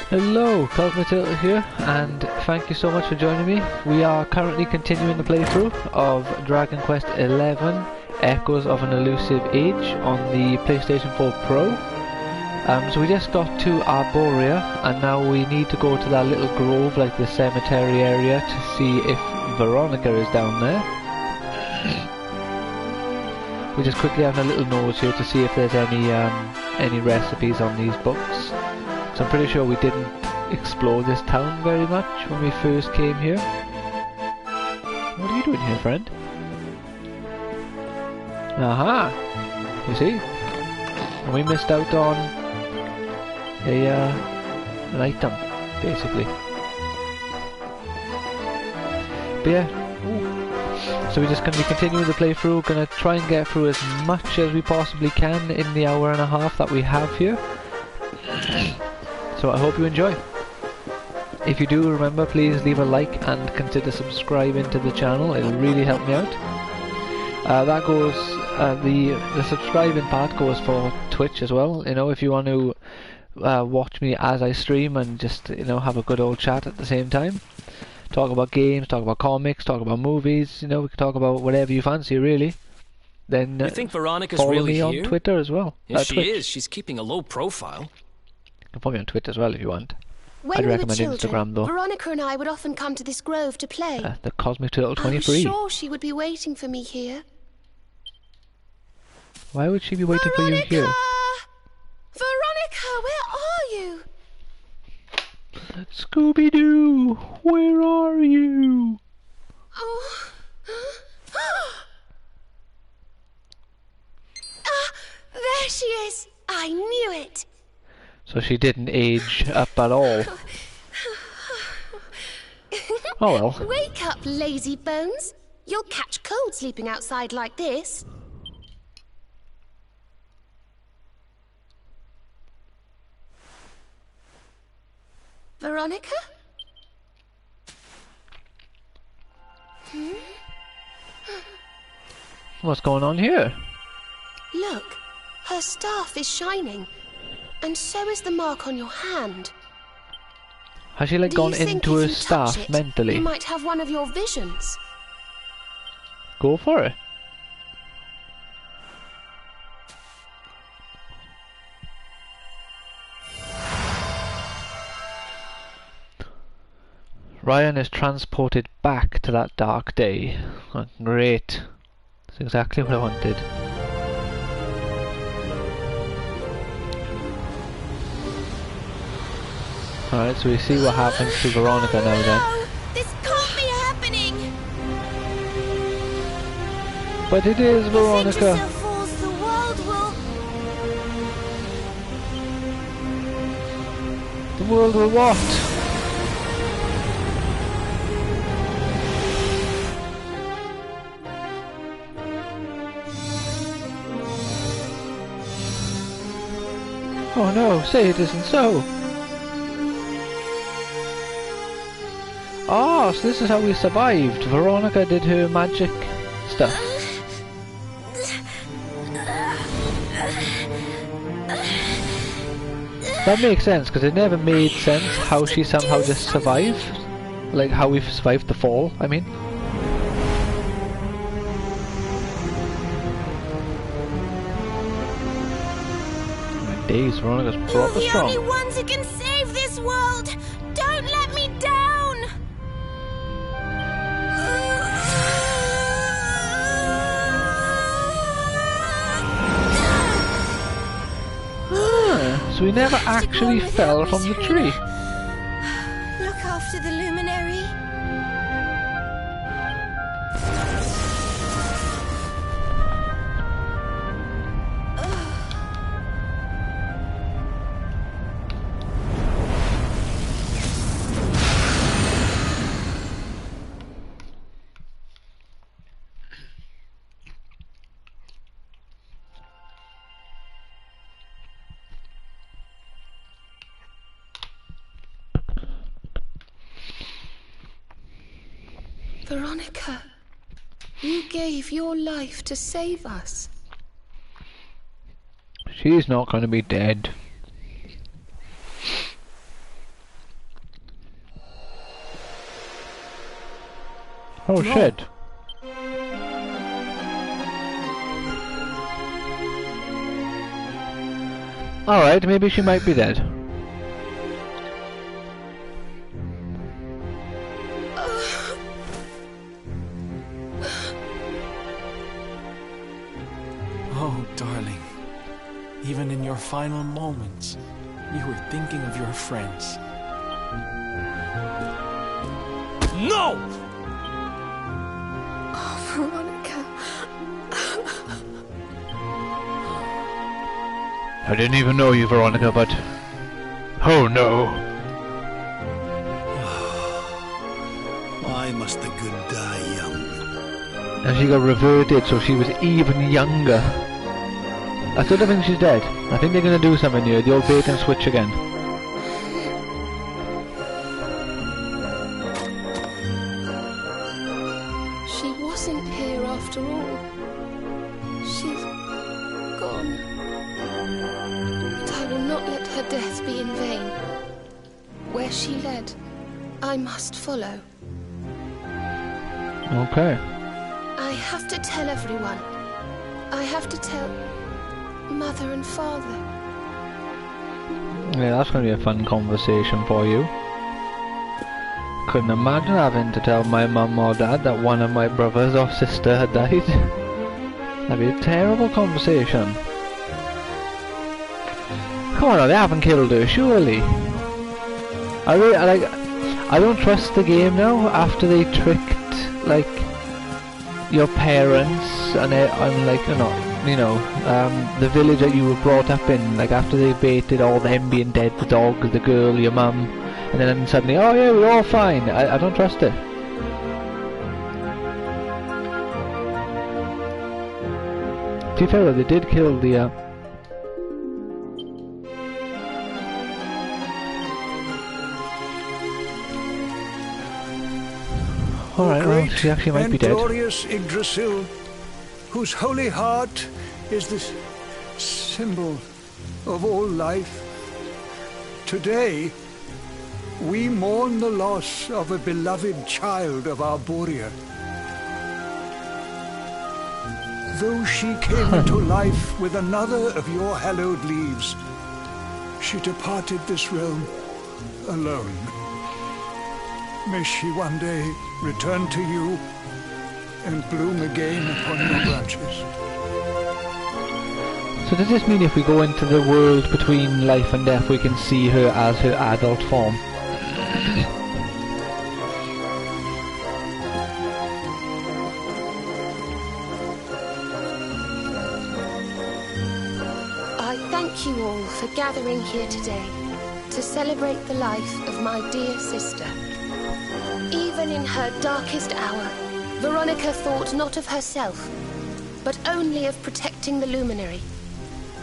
Hello, Cosmotilda here, and thank you so much for joining me. We are currently continuing the playthrough of Dragon Quest XI Echoes of an Elusive Age on the PlayStation 4 Pro. So we just got to Arborea, and now we need to go to that little grove, like the cemetery area, to see if Veronica is down there. We're just quickly having a little nose here to see if there's any recipes on these books. So I'm pretty sure we didn't explore this town very much when we first came here. What are you doing here, friend? Aha! You see? And we missed out on an item, basically. But yeah. So we're just going to be continuing the playthrough, going to try and get through as much as we possibly can in the hour and a half that we have here. So I hope you enjoy. If you do, remember, please leave a like and consider subscribing to the channel. It'll really help me out. That goes, the subscribing part goes for Twitch as well. You know, if you want to watch me as I stream and just, you know, have a good old chat at the same time. Talk about games, talk about comics, talk about movies. You know, we can talk about whatever you fancy, really. Then you think Veronica's follow really me here? on Twitter as well. Yes, she is. She's keeping a low profile. You can follow me on Twitter as well if you want. When I'd we recommend were children, Instagram though. Veronica and I would often come to this grove to play. The Cosmic Turtle I 23. was sure she would be waiting for me here. Why would she be waiting for you here? Veronica, where are you? Scooby-Doo, where are you? Oh. There she is. I knew it. So she didn't age up at all. Oh well. Wake up, lazy bones. You'll catch cold sleeping outside like this. Veronica? What's going on here? Look, her staff is shining, and so is the mark on your hand. Has she like gone into her staff mentally? You might have one of your visions. Go for it. Ryan is transported back to that dark day. Oh, great. That's exactly what I wanted. Alright, so we see what happens to Veronica now then. This can't be happening! But it is, Veronica! Falls, the world will... The world will what? Oh no, say it isn't so! Oh, so this is how we survived. Veronica did her magic stuff. That makes sense, because it never made sense how she somehow just survived. Like, how we survived the fall, I mean. My days, Veronica's proper strong. You're the only ones who can save this world! Don't let me down! So we never actually fell from the tree. Look after the luminary. Veronica, you gave your life to save us. She's not going to be dead. Oh No. shit. Alright, maybe she might be dead. Oh, darling. Even in your final moments, you were thinking of your friends. No! Oh, Veronica. I didn't even know you, Veronica, but... Oh no. Why must the good die young? And she got reverted, so she was even younger. I still don't think she's dead. I think they're gonna do something here, the old bait and switch again. She wasn't here after all. She's gone. But I will not let her death be in vain. Where she led, I must follow. Okay. I have to tell everyone. I have to tell Mother and Father. Yeah, that's gonna be a fun conversation for you. Couldn't imagine having to tell my mum or dad that one of my brothers or sister had died. That'd be a terrible conversation. Come on, now, they haven't killed her, surely. I don't trust the game now after they tricked like your parents and like the village that you were brought up in. Like after they baited all them being dead, the dog, the girl, your mum, and then suddenly, oh yeah, we're all fine. I don't trust it. To be fair though, they did kill the Alright, well, she actually might be dead. Glorious Yggdrasil, whose holy heart is the symbol of all life. Today, we mourn the loss of a beloved child of Arborea. Though she came into life with another of your hallowed leaves, she departed this realm alone. May she one day return to you and bloom again upon your branches. So does this mean if we go into the world between life and death we can see her as her adult form? I thank you all for gathering here today to celebrate the life of my dear sister. Even in her darkest hour, Veronica thought not of herself, but only of protecting the luminary.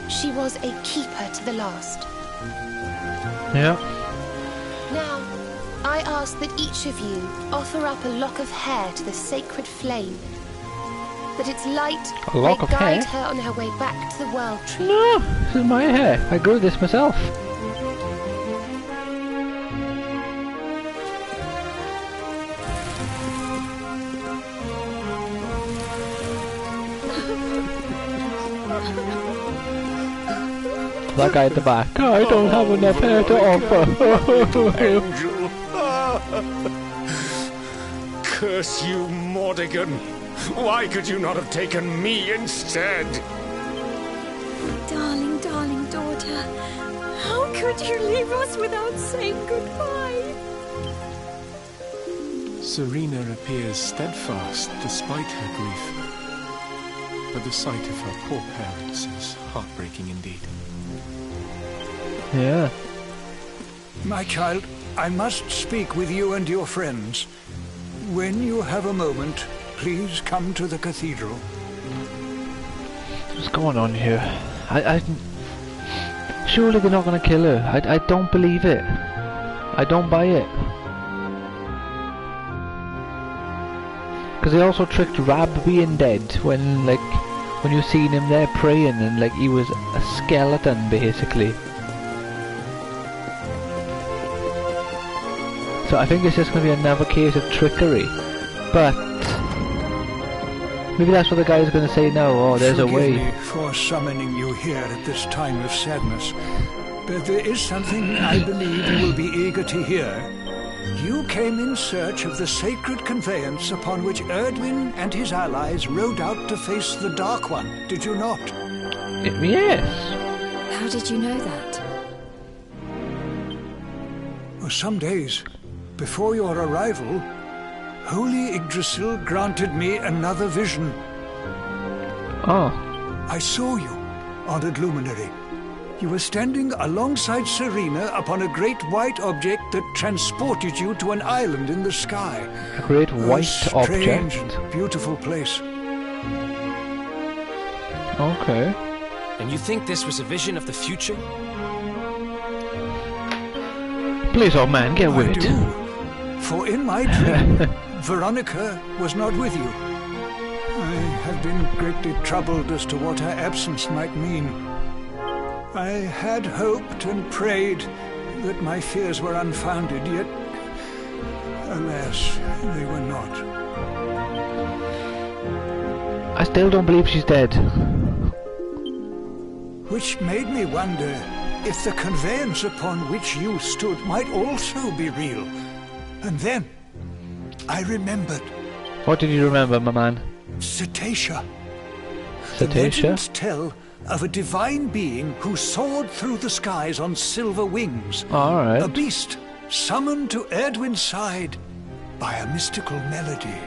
She was a keeper to the last. Yeah. Now, I ask that each of you offer up a lock of hair to the sacred flame, that its light A lock may of guide hair? her on her way back to the world tree. No, this is my hair. I grew this myself. That guy at the back. Oh, I don't have enough hair to offer. Angel. Curse you, Mordigan. Why could you not have taken me instead? Darling, darling daughter, how could you leave us without saying goodbye? Serena appears steadfast despite her grief. But the sight of her poor parents is heartbreaking indeed. Yeah. My child, I must speak with you and your friends. When you have a moment, please come to the cathedral. What's going on here? Surely they're not gonna kill her. I don't believe it. I don't buy it. Because they also tricked Rab being dead when you seen him there praying and like he was a skeleton basically. So I think it's just gonna be another case of trickery. But Maybe that's what the guy's going to say now. Oh, there's a Forgive way. me for summoning you here at this time of sadness, but there is something I believe you will be eager to hear. You came in search of the sacred conveyance upon which Erdwin and his allies rode out to face the Dark One, did you not? Yes. How did you know that? For some days before your arrival, Holy Yggdrasil granted me another vision. Oh. I saw you, honored luminary. You were standing alongside Serena upon a great white object that transported you to an island in the sky. A great white strange object. and beautiful place. Okay. And you think this was a vision of the future? Please, old man, get with I it. do. For in my dream, Veronica was not with you. I have been greatly troubled as to what her absence might mean. I had hoped and prayed that my fears were unfounded, yet, alas, they were not. I still don't believe she's dead. Which made me wonder if the conveyance upon which you stood might also be real. And then, I remembered. What did you remember, my man? Cetacea. The Cetacea? legends tell of a divine being who soared through the skies on silver wings. Alright. A beast summoned to Erdwin's side by a mystical melody.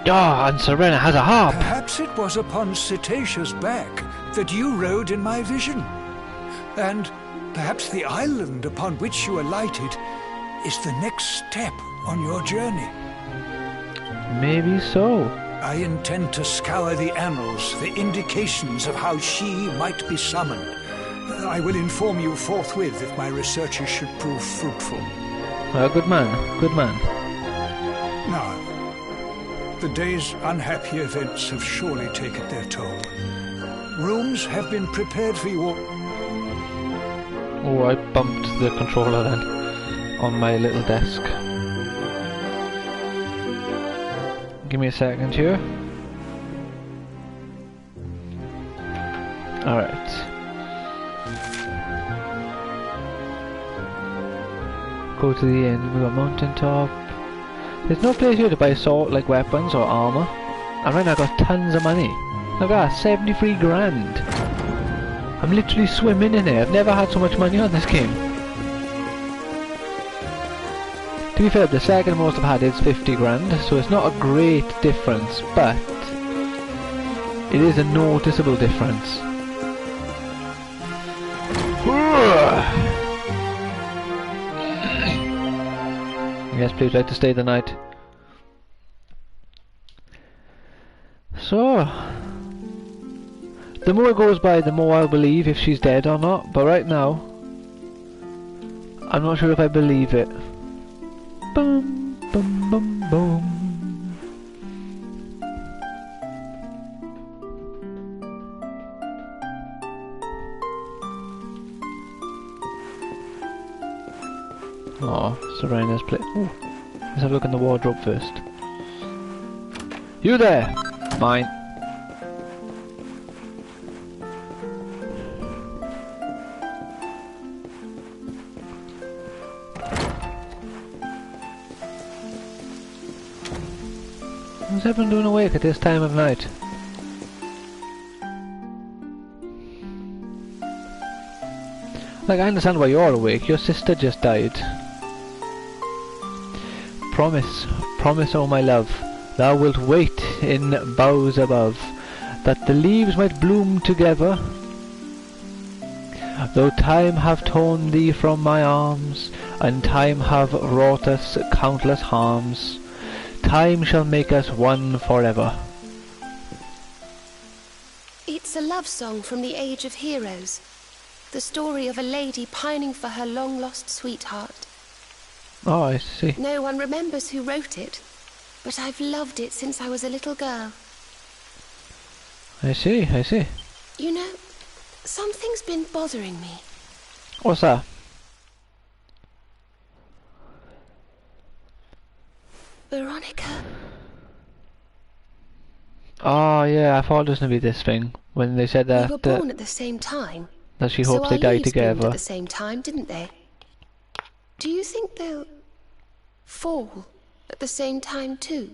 Ah, and Serena has a harp. Perhaps it was upon Cetacea's back that you rode in my vision. And perhaps the island upon which you alighted is the next step on your journey. Maybe so. I intend to scour the annals for indications of how she might be summoned. I will inform you forthwith if my researches should prove fruitful. Good man, good man. Now, the day's unhappy events have surely taken their toll. Rooms have been prepared for you all. Oh, I bumped the controller then on my little desk. Give me a second here. Alright. Go to the end, we got mountaintop. There's no place here to buy sword like weapons or armor. And right now I've got tons of money. Look at that, 73 grand. I'm literally swimming in it. I've never had so much money on this game. To be fair, the second most I've had is 50 grand, so it's not a great difference, but it is a noticeable difference. Yes, please, like to stay the night. So, the more it goes by, the more I'll believe if she's dead or not, but right now, I'm not sure if I believe it. Boom, boom, boom, boom. Oh, Serena's play. Ooh. Let's have a look in the wardrobe first. You there! Mine. What's everyone doing awake at this time of night? Like, I understand why you're awake. Your sister just died. Promise, promise, oh my love, thou wilt wait in boughs above, that the leaves might bloom together. Though time have torn thee from my arms, and time have wrought us countless harms, time shall make us one forever. It's a love song from the Age of Heroes. The story of a lady pining for her long-lost sweetheart. Oh, I see. No one remembers who wrote it, but I've loved it since I was a little girl. I see, I see. You know, something's been bothering me. What's that? Veronica. Oh yeah, I thought it was gonna be this thing when they said We that were born at the same time. that she So hopes they our die leaves bloomed together. at the same time, didn't they? Do you think they'll fall at the same time too?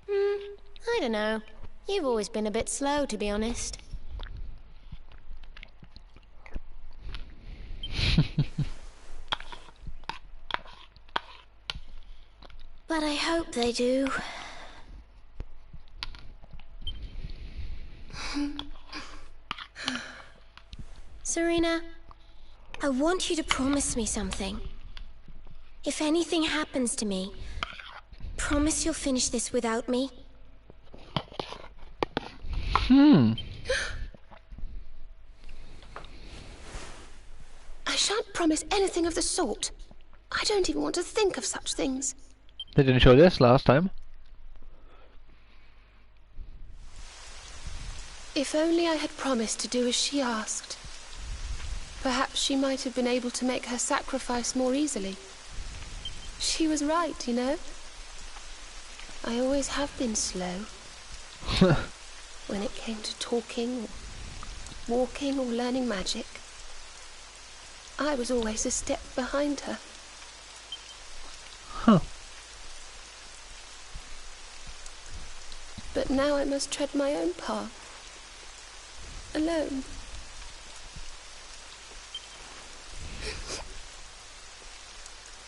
I don't know. You've always been a bit slow, to be honest. But I hope they do. Serena, I want you to promise me something. If anything happens to me, promise you'll finish this without me. I shan't promise anything of the sort. I don't even want to think of such things. They didn't show this last time. If only I had promised to do as she asked. Perhaps she might have been able to make her sacrifice more easily. She was right, you know. I always have been slow. When it came to talking, or walking, or learning magic, I was always a step behind her. Huh. But now I must tread my own path. Alone.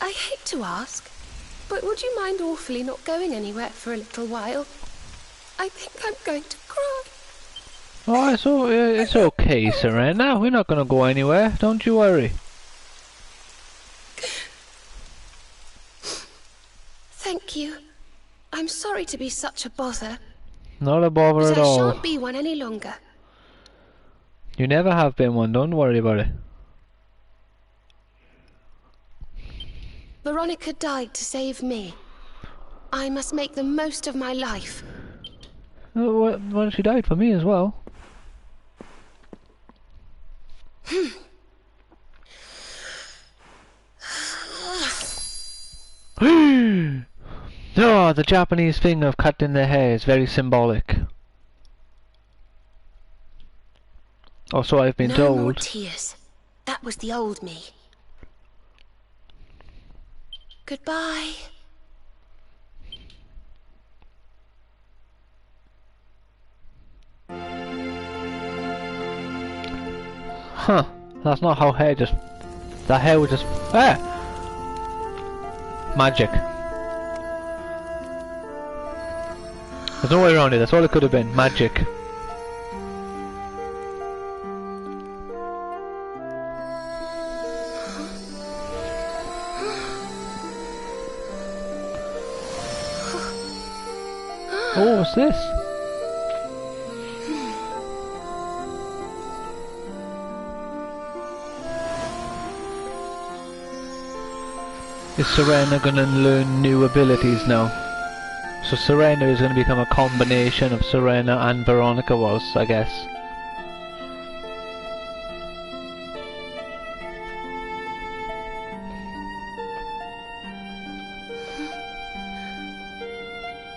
I hate to ask, but would you mind awfully not going anywhere for a little while? I think I'm going to cry. Oh, it's okay, Serena. We're not gonna go anywhere. Don't you worry. Thank you. I'm sorry to be such a bother, Not a bother but at I all. shan't be one any longer. You never have been one. Don't worry about it. Veronica died to save me. I must make the most of my life. Well, she died for me as well. Oh, the Japanese thing of cutting their hair is very symbolic. Or so I've been No told. more tears. That was the old me. Goodbye. Huh. That's not how hair just... That hair was just... Ah! Magic. There's no way around it. That's all it could have been. Magic. Oh, what's this? Is Serena gonna learn new abilities now? So Serena is gonna become a combination of Serena and Veronica was, I guess.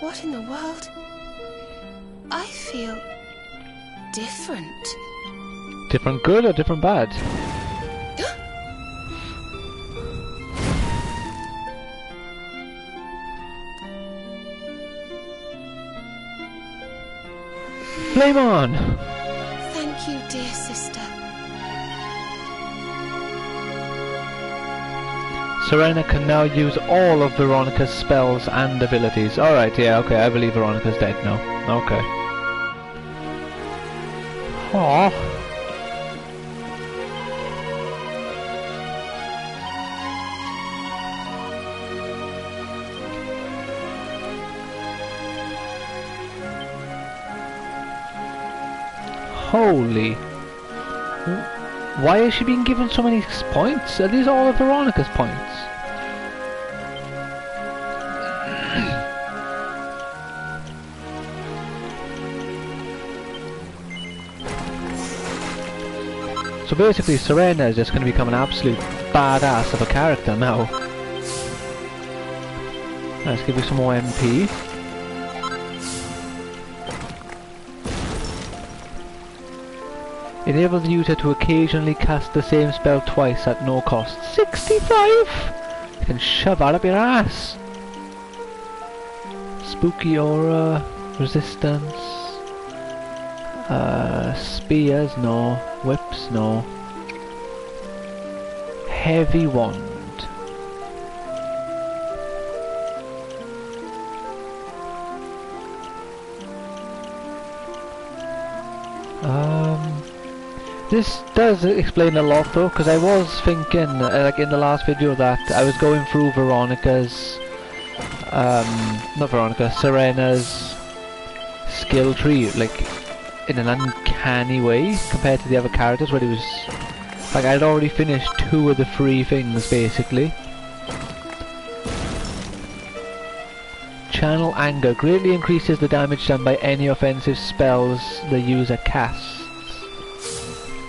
What in the world? I feel different. Different good or different bad? Flame on! Thank you, dear sister. Serena can now use all of Veronica's spells and abilities. Alright, yeah, okay, I believe Veronica's dead now. Okay. Aww. Holy. Why is she being given so many points? Are these all of Veronica's points? So basically Serena is just going to become an absolute badass of a character now. Let's give you some more MP. Enable the user to occasionally cast the same spell twice at no cost. 65? You can shove that up your ass. Spooky aura, resistance. Spears, no. Whips, no. Heavy wand. This does explain a lot though, because I was thinking, like in the last video, that I was going through Serena's skill tree, like, in an uncanny way, compared to the other characters, where it was, like, I'd already finished 2 of the 3 things, basically. Channel Anger greatly increases the damage done by any offensive spells the user casts.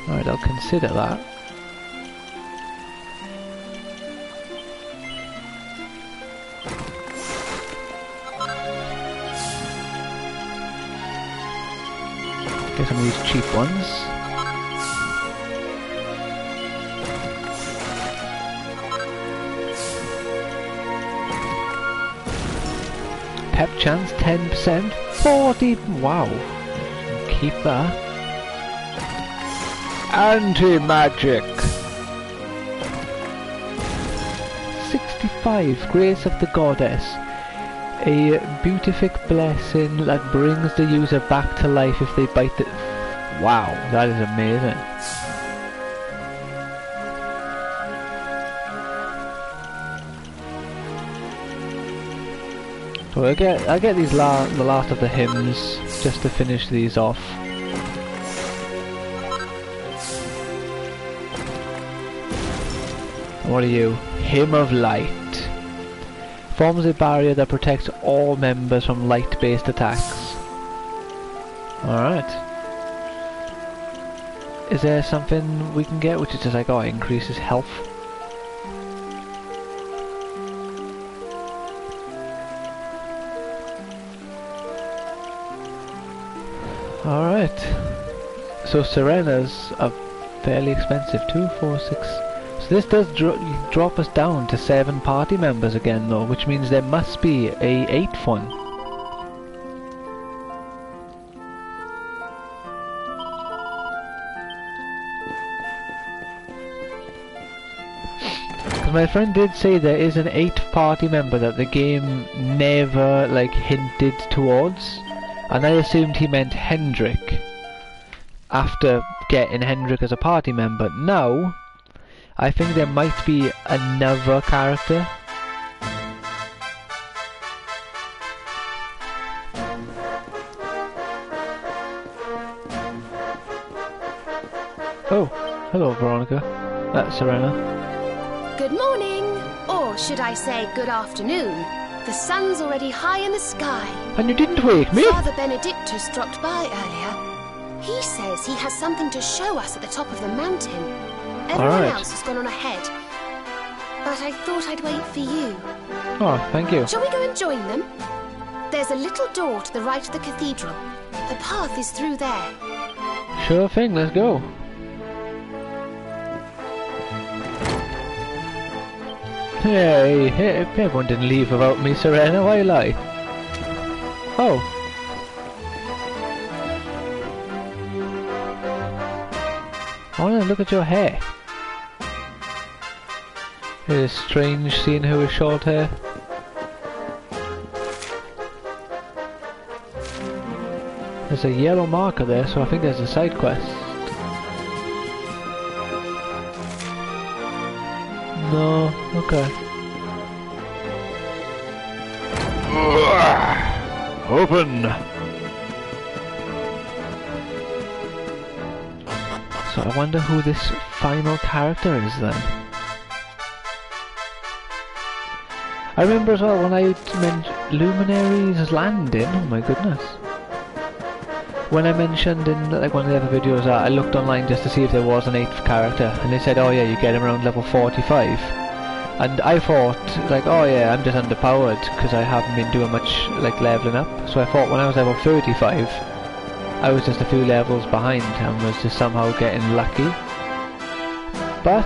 Alright, I'll consider that. Get some of these cheap ones. Pep chance 10%, 40. Wow, keep that. Anti-magic. 65. Grace of the Goddess. A beatific blessing that brings the user back to life if they bite the... Wow, that is amazing. So I get these the last of the hymns just to finish these off. What are you? Hymn of Light. Forms a barrier that protects all members from light-based attacks. Alright. Is there something we can get which is just like, oh, it increases health? Alright. So Serena's are fairly expensive. 2, 4, 6... So this does drop us down to 7 party members again though, which means there must be a 8th one. Because my friend did say there is an 8th party member that the game never like hinted towards, and I assumed he meant Hendrik after getting Hendrik as a party member. Now I think there might be another character. Oh, hello Veronica. That's Serena. Good morning, or should I say good afternoon. The sun's already high in the sky. And you didn't wake me? Father Benedictus dropped by earlier. He says he has something to show us at the top of the mountain. Everyone else has gone on ahead, but I thought I'd wait for you. Oh, thank you. Shall we go and join them? There's a little door to the right of the cathedral. The path is through there. Sure thing, let's go. Hey, everyone didn't leave without me, Serena, why lie? Oh. I want to look at your hair. It is strange seeing her with short hair. There's a yellow marker there, so I think there's a side quest. No, okay. Open! So I wonder who this final character is then. I remember as well when I mentioned Luminaries Landing, oh my goodness. When I mentioned in like one of the other videos I looked online just to see if there was an 8th character, and they said, oh yeah, you get him around level 45. And I thought, like, oh yeah, I'm just underpowered because I haven't been doing much like leveling up. So I thought when I was level 35, I was just a few levels behind and was just somehow getting lucky. But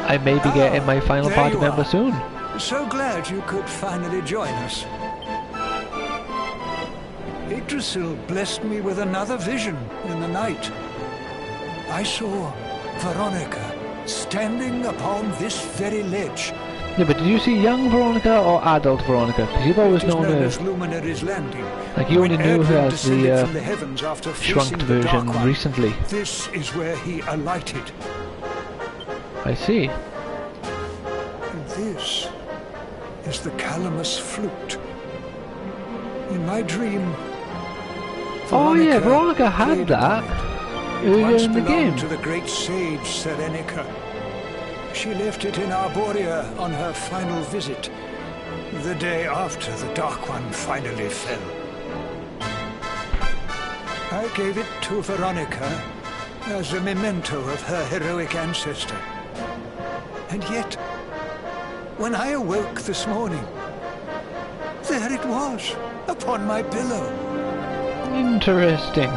I may be getting my final there party you member are. soon. So glad you could finally join us. Yggdrasil blessed me with another vision in the night. I saw Veronica standing upon this very ledge. Yeah, but did you see young Veronica or adult Veronica? Because you've always It is known known her. as Luminary's Landing. Like, you only When knew her Erdwin as the descended from the heavens after shrunk facing the Dark version One. recently. This is where he alighted. I see. And this is the Calamus flute. In my dream, Oh yeah, Veronica had played that upon it. It earlier once in the belonged game. to the great sage Serenica. She left it in Arborea on her final visit, the day after the Dark One finally fell. I gave it to Veronica as a memento of her heroic ancestor. And yet, when I awoke this morning, there it was, upon my pillow. Interesting.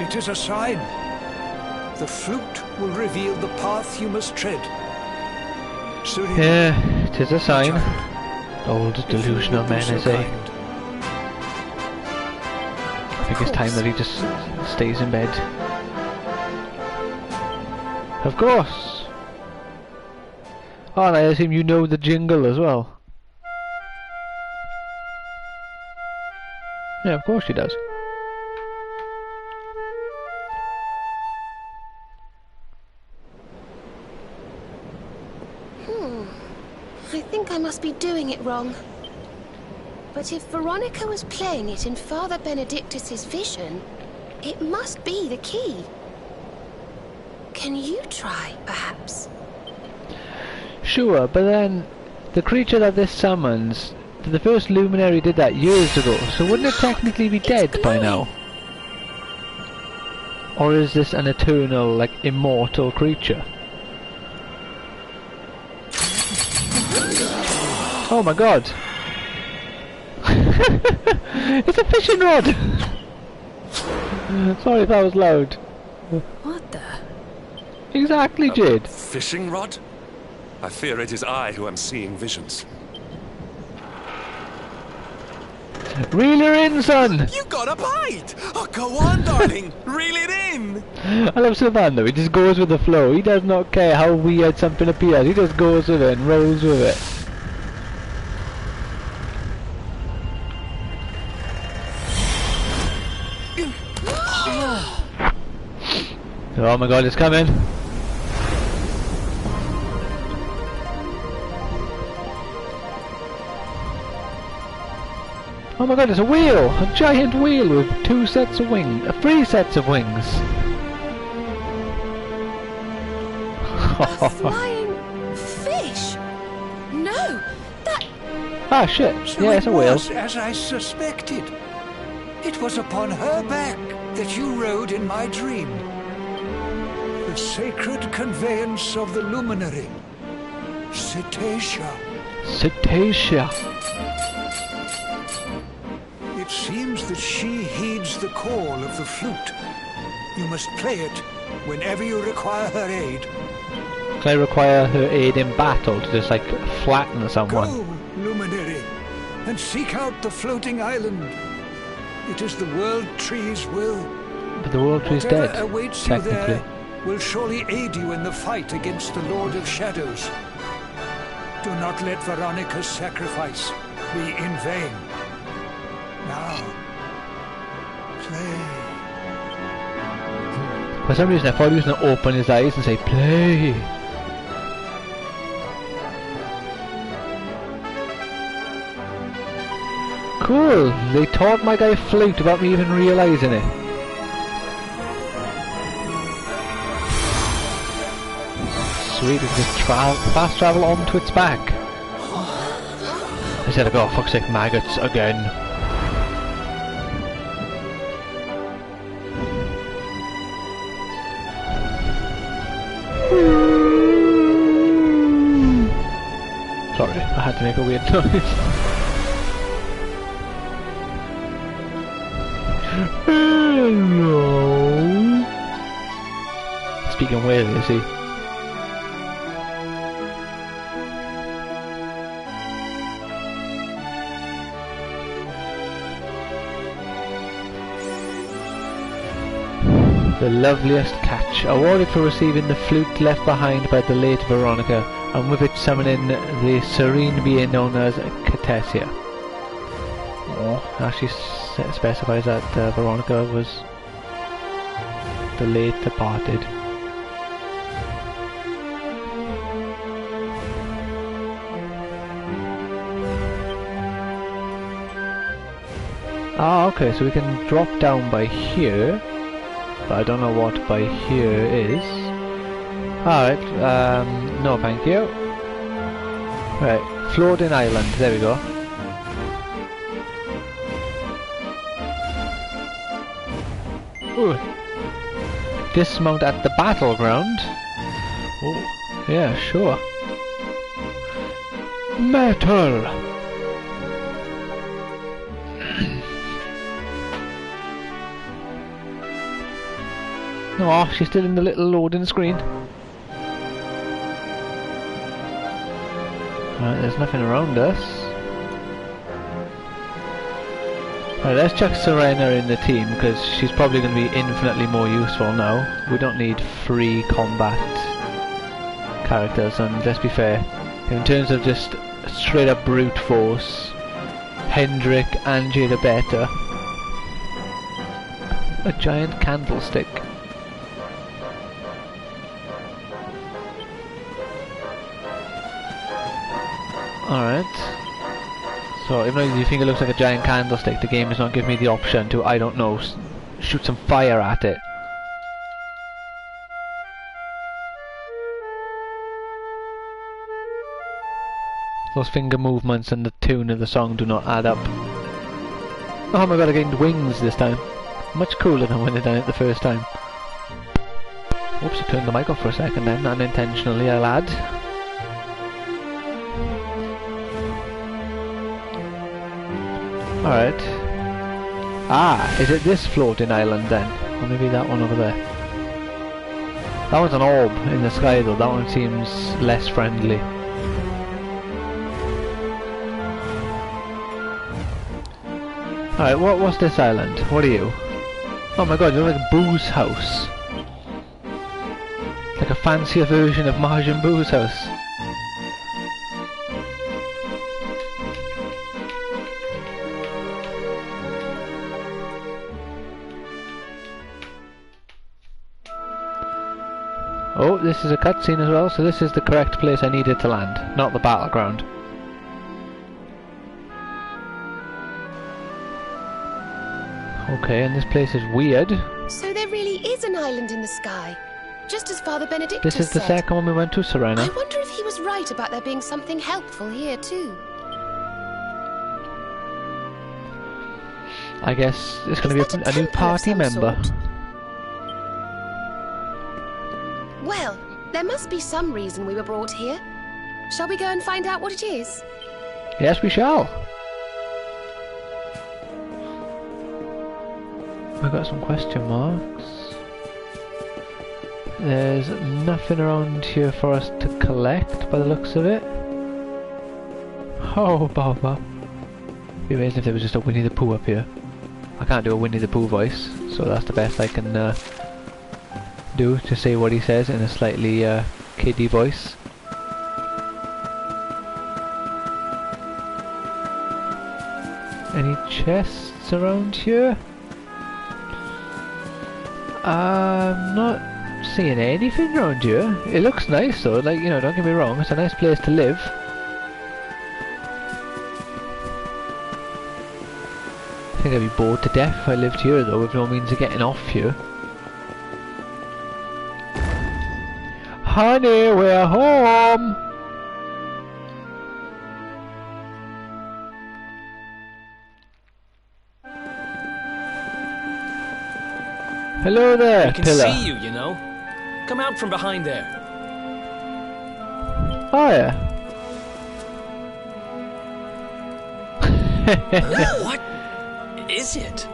It is a sign. The flute will reveal the path you must tread. Serena, Yeah, it is a sign. child, Old if you delusional would be man, so I say. kind. I think it's time that he just stays in bed. Of course! Oh, and I assume you know the jingle as well. Yeah, of course she does. I think I must be doing it wrong. But if Veronica was playing it in Father Benedictus's vision, it must be the key. Can you try, perhaps? Sure, but then the creature that this summons, the first luminary did that years ago, so wouldn't it technically be dead by now? Or is this an eternal, like, immortal creature? Oh my god! It's a fishing rod! Sorry if that was loud. What the? Exactly, Jade. Fishing rod? I fear it is I who am seeing visions. Reel her in, son! You got a bite! Oh, go on, darling! Reel it in! I love Sylvan though, he just goes with the flow. He does not care how weird something appears, he just goes with it and rolls with it. Oh my god, it's coming! Oh my god, it's a wheel! A giant wheel with 2 sets of wings, 3 sets of wings! A flying fish? No, that... Ah shit, So yeah, it's a it whale. was as I suspected. It was upon her back that you rode in my dream. The sacred conveyance of the luminary, Cetacea. Cetacea. It seems that she heeds the call of the flute. You must play it whenever you require her aid. Can I require her aid in battle to just like flatten someone? Go, luminary, and seek out the floating island. It is the world tree's will. But the world tree's Whatever dead, awaits you technically. there will surely aid you in the fight against the Lord of Shadows. Do not let Veronica's sacrifice be in vain. Now, play. For some reason I thought he was going to open his eyes and say, play! Cool! They taught my guy flute without me even realising it. Sweet, it's just fast travel onto its back. I said, oh fuck's sake, maggots again. Sorry, I had to make a weird noise. Hello. Speaking Wales, you see. The loveliest catch, awarded for receiving the flute left behind by the late Veronica, and with it summoning the serene being known as Catesia. Oh, actually specifies that Veronica was the late departed. Ah, okay, so we can drop down by here. But I don't know what by here is. Alright, no thank you. Right, floating island, there we go. Ooh. Dismount at the battleground? Oh, yeah, sure. Metal! Oh, she's still in the little loading screen. Right, there's nothing around us. Right, let's chuck Serena in the team, because she's probably going to be infinitely more useful now. We don't need free combat characters, and let's be fair, in terms of just straight up brute force, Hendrik, Angie the better. A giant candlestick. Alright. So even though you think it looks like a giant candlestick, the game is not giving me the option to, I don't know, shoot some fire at it. Those finger movements and the tune of the song do not add up. Oh my god, I gained wings this time. Much cooler than when I done it the first time. Oops, I turned the mic off for a second then, unintentionally I'll add. Alright. Ah, is it this floating island then? Or maybe that one over there. That one's an orb in the sky though, that one seems less friendly. Alright, what's this island? What are you? Oh my god, you're like a Boo's house. Like a fancier version of Majin Boo's house. Oh, this is a cutscene as well, so this is the correct place I needed to land, not the battleground. Okay, and this place is weird. So there really is an island in the sky, just as Father Benedictus This is the second one we went to, Serena. I wonder if he was right about there being something helpful here too. I guess it's going to be a new party member. Well, there must be some reason we were brought here. Shall we go and find out what it is? Yes, we shall. We've got some question marks. There's nothing around here for us to collect by the looks of it. Oh, Baba. It'd be amazing if there was just a Winnie the Pooh up here. I can't do a Winnie the Pooh voice, so that's the best I can do to say what he says in a slightly kiddie voice. Any chests around here? I'm not seeing anything around here. It looks nice though, like, you know, don't get me wrong, it's a nice place to live. I think I'd be bored to death if I lived here though, with no means of getting off here. Honey, we're home! Hello there, I can Pillar. see you, you know. Come out from behind there. Oh yeah. What is it?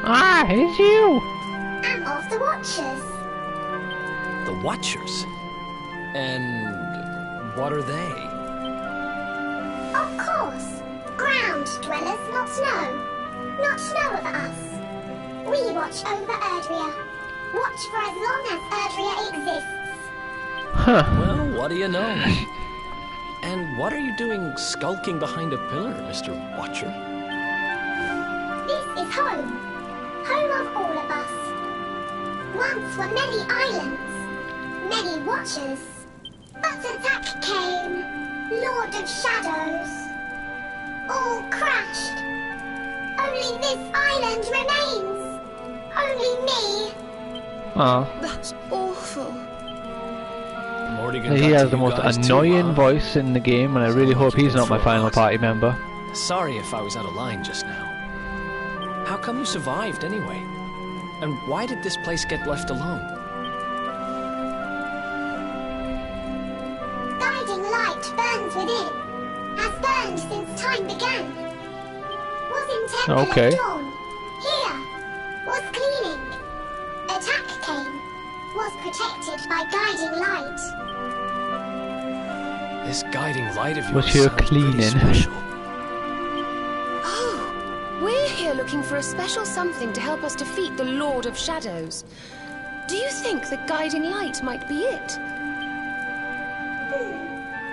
Ah, it's you! I'm of the Watchers. The Watchers? And what are they? Of course. Ground dwellers not know. Not know of us. We watch over Erdrea. Watch for as long as Erdrea exists. Huh. Well, what do you know? And what are you doing skulking behind a pillar, Mr. Watcher? This is home. Home of all of us. Once were many islands. Many Watchers. But attack came. Lord of Shadows. All crashed. Only this island remains. Only me. Oh. That's awful. Morrigan He got has to the you most guys annoying too, huh? voice in the game, and I really hope he's not my final party member. Sorry if I was out of line just now. How come you survived anyway? And why did this place get left alone? Guiding light burns within. Has burned since time began. Was in temple Okay. at dawn. Here. Was cleaning. Attack came. Was protected by guiding light. This guiding light of yours Was here sounds pretty cleaning. special. Oh, we're here looking for a special something to help us defeat the Lord of Shadows. Do you think the guiding light might be it?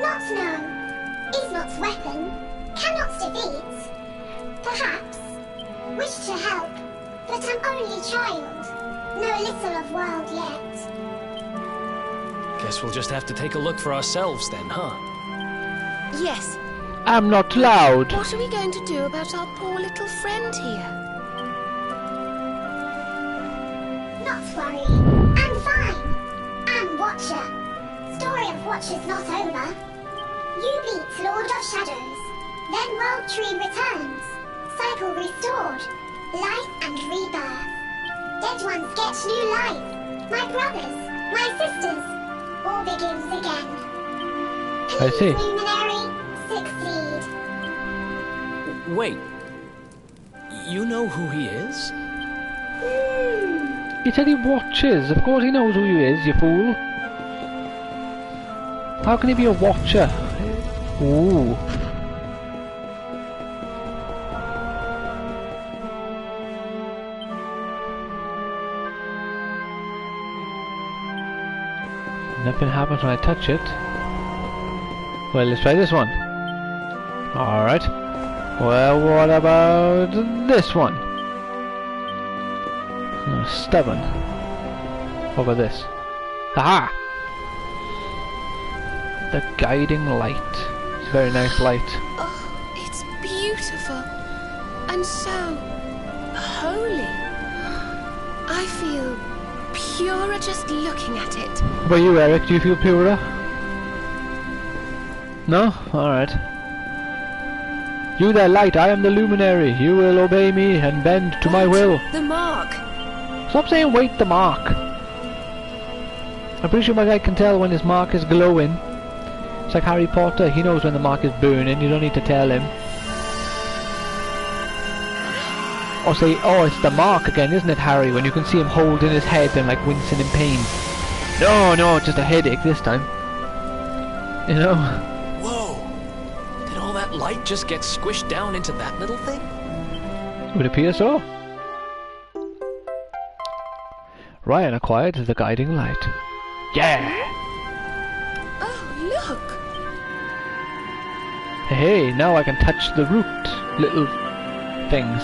Not know. Is not weapon. Cannot defeat. Perhaps. Wish to help. But I'm only child. Know little of world yet. Guess we'll just have to take a look for ourselves then, huh? Yes. I'm not loud. What are we going to do about our poor little friend here? Not worry. I'm fine. I'm Watcher. Story of Watchers not over. You beat Lord of Shadows. Then World Tree returns. Cycle restored. Life and rebirth. Dead ones get new life. My brothers. My sisters. All begins again. I see. Please, Luminary, succeed. Wait. You know who he is? He said he watches. Of course he knows who he is, you fool. How can he be a watcher? Ooh. Nothing happens when I touch it. Well, let's try this one. Alright. Well, what about this one? Stubborn. What about this? Aha! The guiding light. It's a very nice light. Oh, it's beautiful. And so holy. I feel purer just looking at it. What about you, Eric? Do you feel purer? No? Alright. You there, light, I am the luminary. You will obey me and bend to my will. The mark. Stop saying wait the mark. I'm pretty sure my guy can tell when his mark is glowing. It's like Harry Potter, he knows when the mark is burning, you don't need to tell him. Or say, oh, it's the mark again, isn't it, Harry? When you can see him holding his head and like wincing in pain. No, no, just a headache this time. You know? Whoa! Did all that light just get squished down into that little thing? It would appear so. Ryan acquired the guiding light. Yeah! Oh, look. Hey, now I can touch the root little things.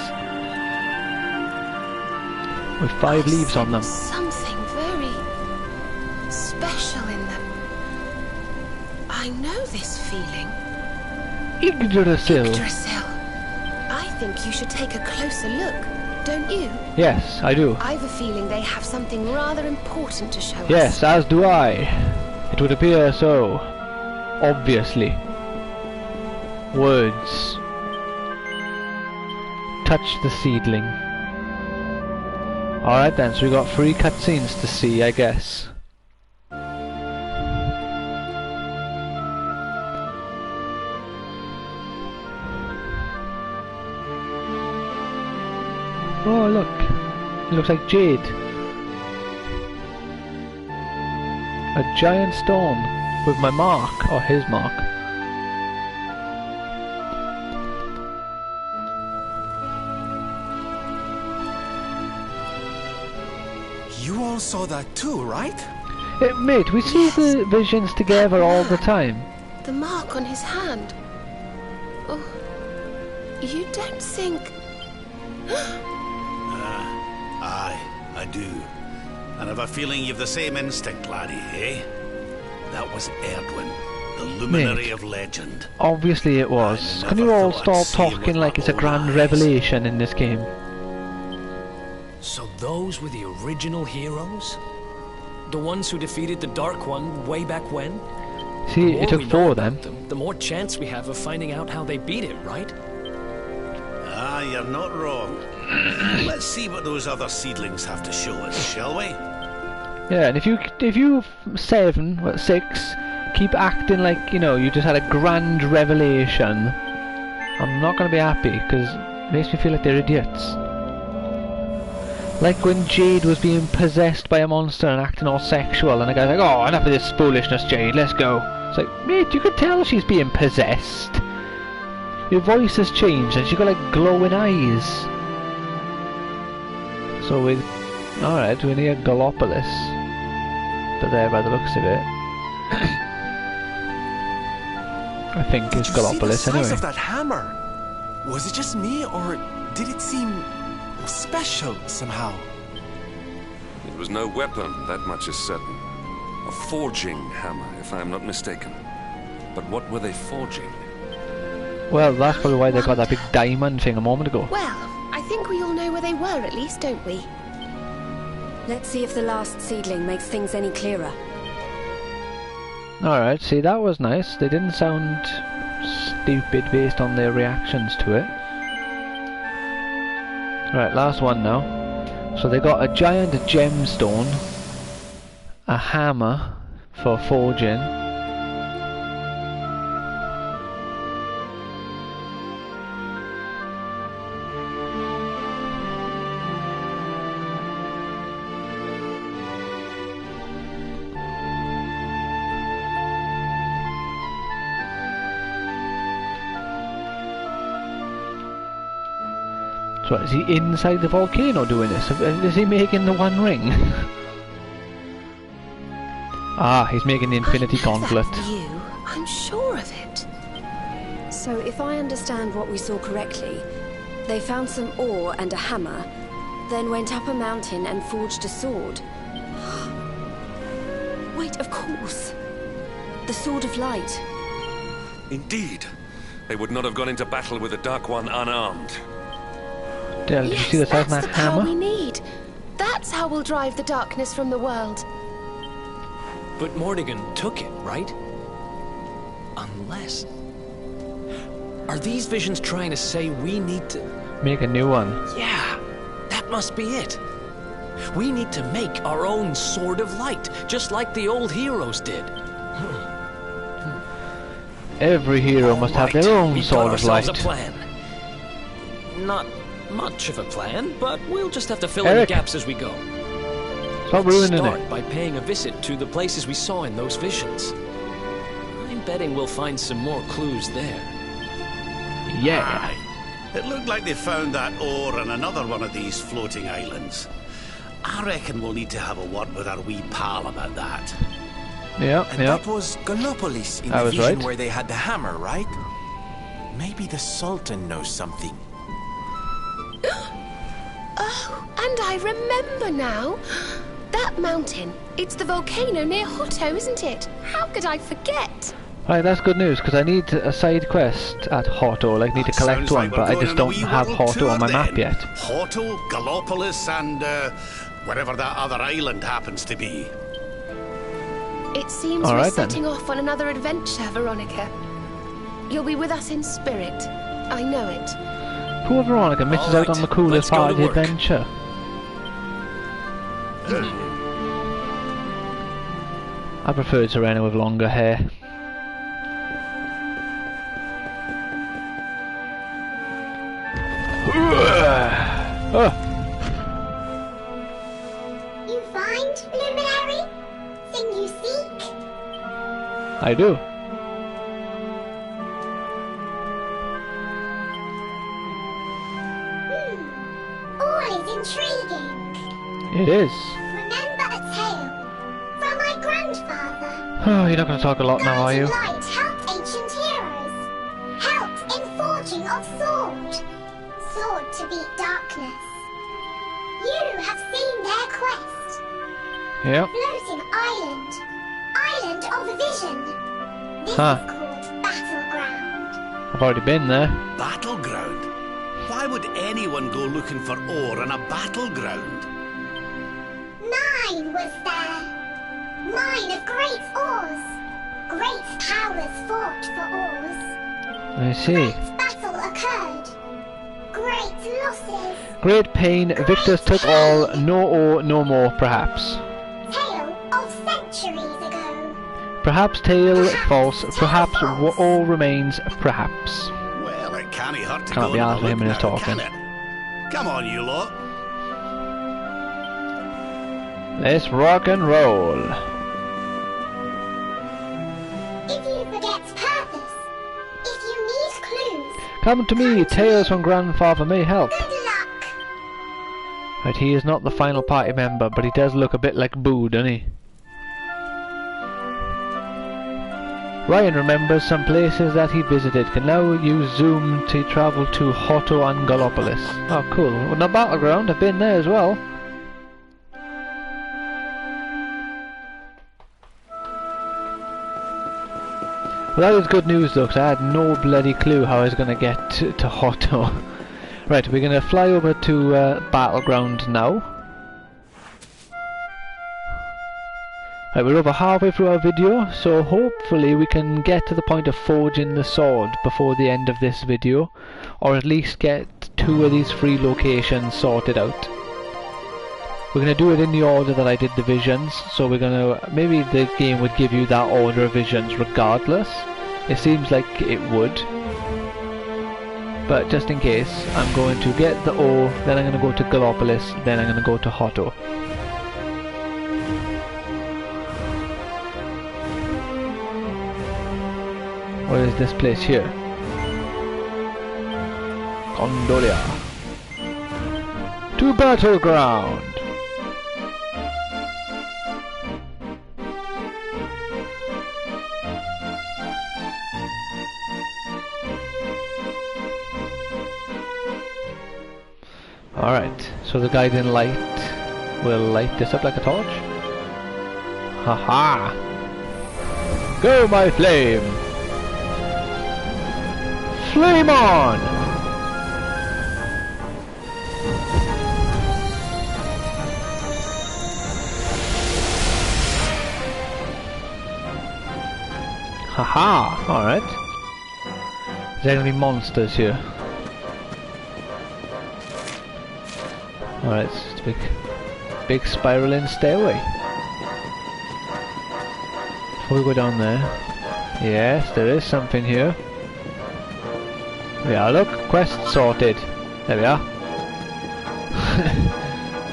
With 5 leaves on them. Something very special in them. I know this feeling. Yggdrasil. Yggdrasil. I think you should take a closer look, don't you? Yes, I do. I've a feeling they have something rather important to show us. Yes, as do I. It would appear so. Obviously. Words. Touch the seedling. Alright then, so we got 3 cutscenes to see, I guess. Oh look. It looks like jade. A giant stone with my mark, or his mark. You all saw that too, right? Mate, we see the visions together all the time. The mark on his hand. Oh, you don't think... Aye, I do. And I've a feeling you've the same instinct, laddie, eh? That was Erdwin, the luminary Mate, of legend. Obviously it was. Can you all stop talking like it's a grand revelation in this game? So those were the original heroes? The ones who defeated the Dark One way back when? See, it took 4 of them. The more chance we have of finding out how they beat it, right? Ah, you're not wrong. Let's see what those other seedlings have to show us, shall we? Yeah, and if you 6 keep acting like, you know, you just had a grand revelation, I'm not gonna be happy, because it makes me feel like they're idiots. Like when Jade was being possessed by a monster and acting all sexual, and the guy's like, oh, enough of this foolishness, Jade, let's go. It's like, mate, you could tell she's being possessed. Your voice has changed and she's got like glowing eyes. So we... Alright, we need a Gallopolis. But there by the looks of it. I think it's Gallopolis anyway. anyway. Of that hammer? Was it just me, or did it seem special somehow? It was no weapon, that much is certain. A forging hammer, if I am not mistaken. But what were they forging? Well, that's probably why they got that big diamond thing a moment ago. Well, I think we all know where they were at least, don't we? Let's see if the last seedling makes things any clearer. Alright, see, that was nice. They didn't sound stupid based on their reactions to it. Right, last one now. So they got a giant gemstone, a hammer for forging, so is he inside the volcano doing this? Is he making the One Ring? Ah, he's making the Infinity Gauntlet. You, I'm sure of it. So if I understand what we saw correctly, they found some ore and a hammer, then went up a mountain and forged a sword. Wait, of course. The Sword of Light. Indeed. They would not have gone into battle with the Dark One unarmed. Did you see the size of That's that the power hammer? we need. That's how we'll drive the darkness from the world. But Mordegon took it, right? Unless... Are these visions trying to say we need to... Make a new one. Yeah, that must be it. We need to make our own Sword of Light, just like the old heroes did. Every hero must have their own Sword of Light. A plan. Not much of a plan, but we'll just have to fill in the gaps as we go. Stop ruining Start it. by paying a visit to the places we saw in those visions. I'm betting we'll find some more clues there. Yeah. Aye. It looked like they found that ore on another one of these floating islands. I reckon we'll need to have a word with our wee pal about that. Yeah, and yeah. that was Gallopolis in I the was vision right. where they had the hammer, right? Maybe the Sultan knows something. Oh, and I remember now. That mountain. It's the volcano near Hotto, isn't it? How could I forget? Right, that's good news, because I need a side quest at Hotto, like need to collect one, but I just don't have Hotto on my map yet. Hotto, Gallopolis, and wherever that other island happens to be. It seems All we're right, then. setting off on another adventure, Veronica. You'll be with us in spirit. I know it. Poor Veronica misses out on the coolest part of the adventure. I prefer Serena with longer hair. Oh. I do. All is intriguing. It is. Remember a tale from my grandfather. Oh, you're not going to talk a lot now, are you? Light helped ancient heroes. Helped in forging of sword. Sword to beat darkness. You have seen their quest. Yep. Floating island. Island of vision. This Huh. is called Battleground. I've already been there. Battleground? Why would anyone go looking for ore on a battleground? Mine was there. Mine of great ores. Great powers fought for ores. I see. Battle occurred. Great losses. Great pain, victors took all, no ore, no more, perhaps. Tale of centuries ago. Perhaps tale false, perhaps all remains, perhaps. Well, it can't hurt to Can't go be and asked with him look and his now, talking. can it? Come on, you lot. Let's rock and roll. If you forget purpose, if you need clues, Come to me, tales from grandfather may help. good luck. Right, he is not the final party member, but he does look a bit like Boo, doesn't he? Ryan remembers some places that he visited, can now use Zoom to travel to Hotto and Gallopolis. Oh cool, well, the Battleground, I've been there as well. Well, that was good news though, because I had no bloody clue how I was going to get to Hotto. Right, we're going to fly over to Battleground now. Right, we're over halfway through our video, so hopefully we can get to the point of forging the sword before the end of this video, or at least get 2 of these 3 locations sorted out. We're going to do it in the order that I did the visions, so we're going to, maybe the game would give you that order of visions regardless. It seems like it would. But just in case, I'm going to get the ore, then I'm going to go to Gallopolis, then I'm going to go to Hotto. What is this place here? Gondolia. To Battleground! Alright, so the guiding light will light this up like a torch. Haha! Go my flame! Flame on! Haha! Alright. Is there gonna be monsters here? Alright, it's a big spiraling stairway. Before we go down there. Yes, there is something here. Yeah, look, quest sorted. There we are.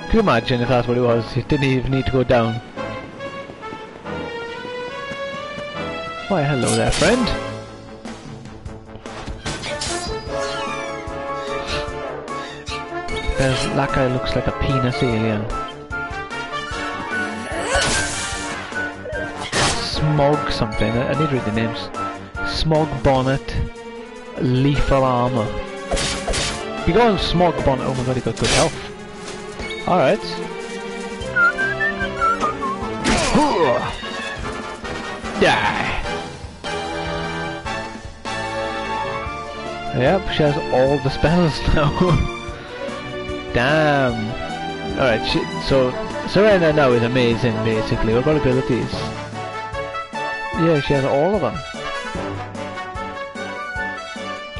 Can you imagine if that's what it was? You didn't even need to go down. Why, hello there, friend. That guy looks like a penis alien. Smog something, I need to read the names. Smog bonnet, lethal armor. Be going smog bonnet, oh my god, he got good health. Alright. Die! Yep, she has all the spells now. Damn. Alright, so Serena now is amazing, basically. What about abilities? Yeah, she has all of them.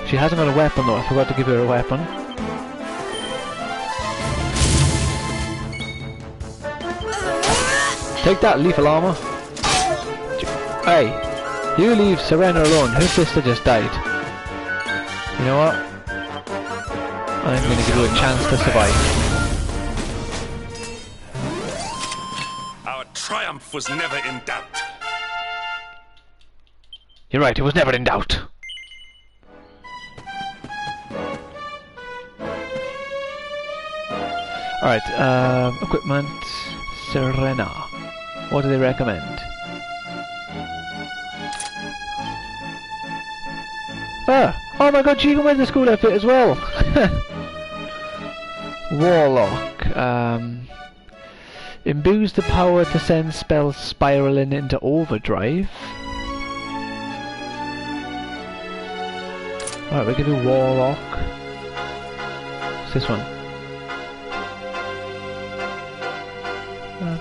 She hasn't got a weapon though, I forgot to give her a weapon. Take that, lethal armor. Hey, you leave Serena alone, her sister just died. You know what? I'm going to give you a chance to survive. Our triumph was never in doubt. You're right, it was never in doubt. Alright, equipment, Serena. What do they recommend? Ah! Oh my god, she can wear the school outfit as well! Warlock, imbues the power to send spells spiraling into overdrive. Alright, we can do Warlock. What's this one?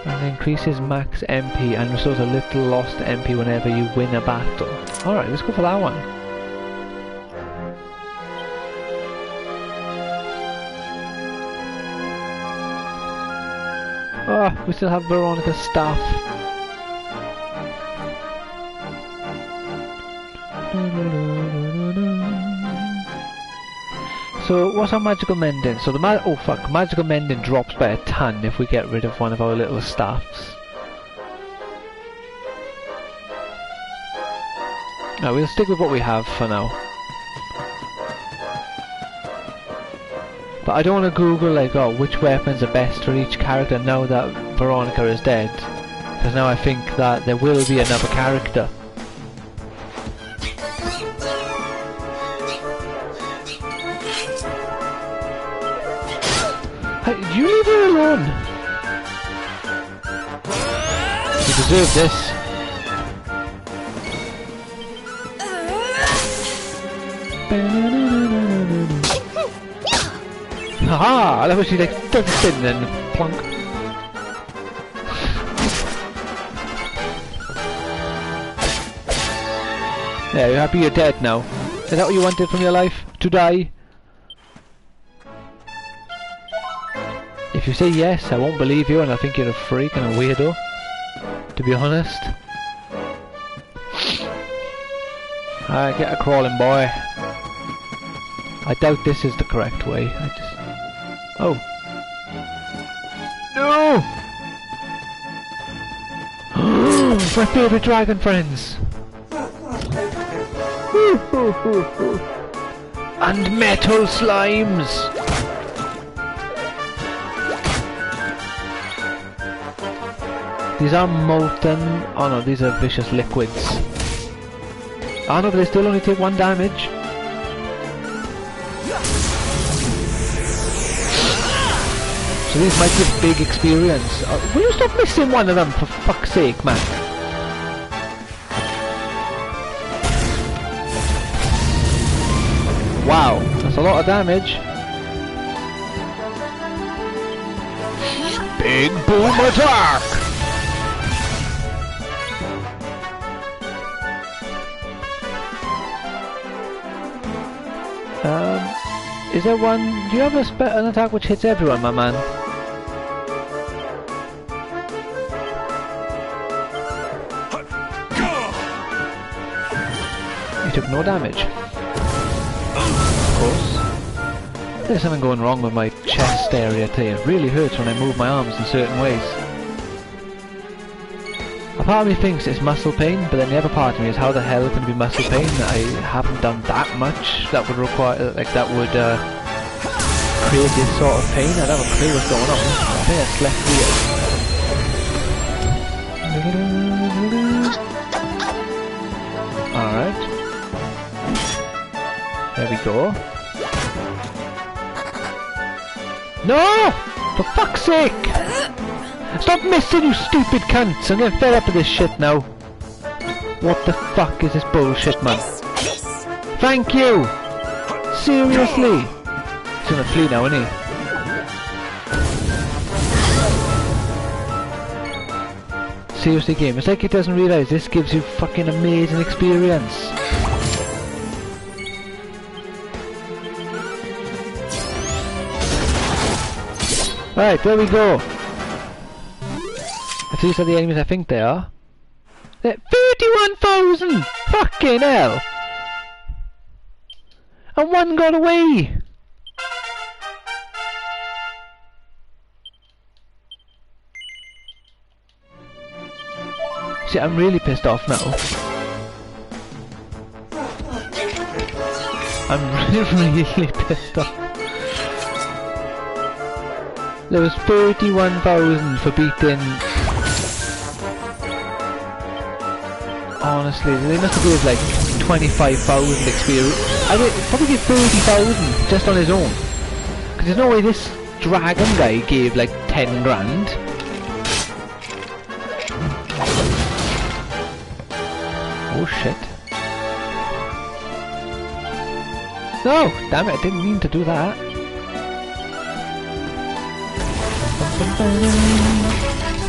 And increases max MP and restores a little lost MP whenever you win a battle. Alright, let's go for that one. Oh, we still have Veronica's staff. So, what's our magical mending? So magical mending drops by a ton if we get rid of one of our little staffs. No, we'll stick with what we have for now. But I don't want to Google like, oh, which weapons are best for each character now that Veronica is dead. Because now I think that there will be another character. Hey, you leave her alone! You deserve this. Haha! I love how she like does a spin and plonk. Yeah, you're happy you're dead now. Is that what you wanted from your life? To die? If you say yes, I won't believe you and I think you're a freak and a weirdo. To be honest. Alright, get a crawling boy. I doubt this is the correct way. Oh. No! My favourite dragon friends! And metal slimes! These are molten... oh no, these are vicious liquids. Oh no, but they still only take 1 damage. So these might give big experience. Will you stop missing one of them for fuck's sake, man? Wow, that's a lot of damage. Big boom attack! Is there one... do you have an attack which hits everyone, my man? You took no damage. Of course. There's something going wrong with my chest area too. It really hurts when I move my arms in certain ways. A part of me thinks it's muscle pain, but then the other part of me is how the hell can it be muscle pain? I haven't done that much that would require, like that would create this sort of pain. I don't have a clue what's going on. I think it's left weird. Alright. There we go. No! For fuck's sake! Stop missing, you stupid cunts! I'm getting fed up with this shit now. What the fuck is this bullshit, man? Thank you! Seriously! He's gonna flee now, isn't he? Seriously, game, it's like he doesn't realise this gives you fucking amazing experience. Right, there we go. If these are the enemies I think they are. They're 31,000! Fucking hell! And one got away! See, I'm really pissed off now. I'm really pissed off. There was 31,000 for beating... Honestly, they must have gave like 25,000 experience. I would probably give 30,000 just on his own. Because there's no way this dragon guy gave like 10 grand. Oh shit. No! Damn it, I didn't mean to do that.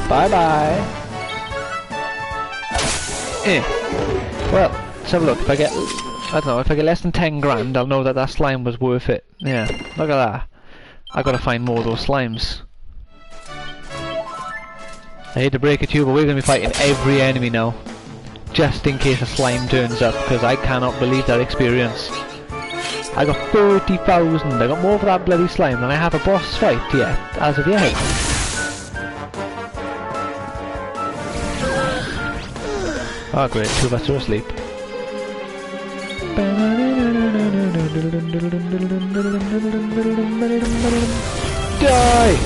Bye bye. Well, let's have a look. If I get, I don't know, if I get less than 10 grand, I'll know that that slime was worth it. Yeah, look at that. I gotta find more of those slimes. I hate to break it to you, but we're gonna be fighting every enemy now. Just in case a slime turns up, because I cannot believe that experience. I got 30,000. I got more for that bloody slime than I have a boss fight yet, as of yet. Oh great, two of us are asleep. Die!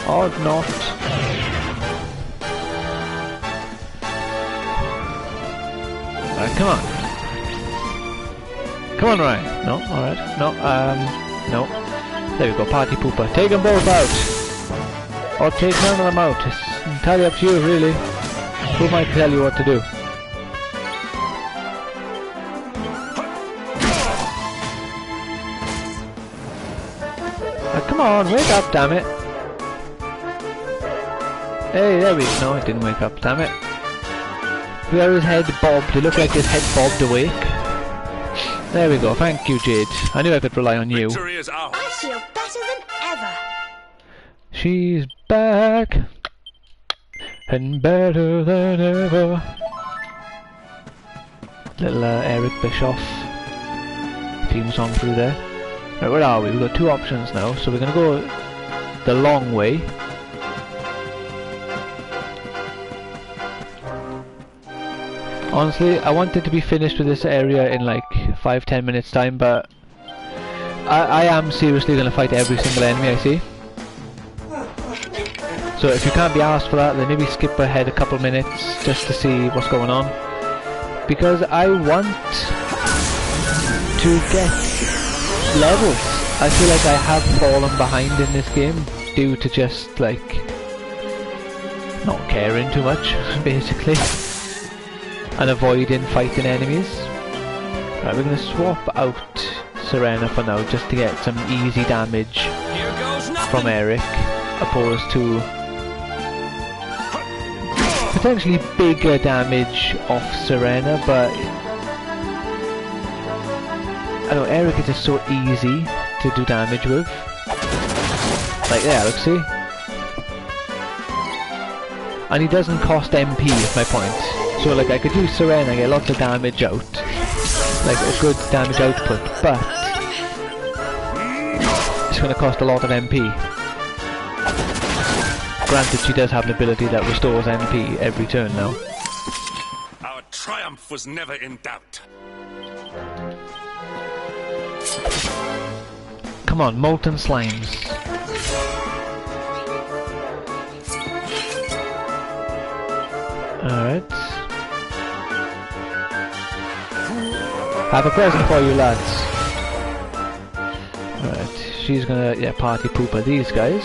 Or not. Alright, come on. Come on, Ryan. No, alright. No, no. There we go, party pooper. Take them both out. Or take none of them out. It's entirely up to you, really. Who might tell you what to do? Come on, wake up, damn it. Hey, there we go. No, it didn't wake up, damn it. Where his head bobbed, it looked like his head bobbed awake. There we go, thank you, Jade. I knew I could rely on you. I feel better than ever. She's back. And better than ever. Little Eric Bischoff theme song through there. Right, where are we? We've got two options now, so we're gonna go the long way. Honestly, I wanted to be finished with this area in like 5-10 minutes time, but I am seriously gonna fight every single enemy I see. So if you can't be asked for that, then maybe skip ahead a couple minutes just to see what's going on. Because I want to get levels. I feel like I have fallen behind in this game due to just like not caring too much, basically, and avoiding fighting enemies. Right, we're going to swap out Serena for now just to get some easy damage from Eric, opposed to potentially bigger damage off Serena, but I know Eric is just so easy to do damage with. Like there, look, see? And he doesn't cost MP, is my point. So like I could use Serena and get lots of damage out. Like a good damage output, but it's going to cost a lot of MP. Granted, she does have an ability that restores MP every turn now. Our triumph was never in doubt. Come on, molten slimes. Alright. Have a present for you, lads. Alright, she's gonna, yeah, party pooper these guys.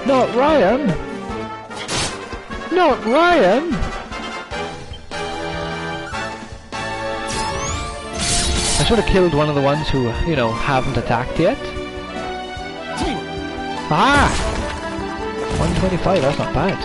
Not Ryan! Not Ryan! I should have killed one of the ones who, you know, haven't attacked yet. Ah! 125, that's not bad.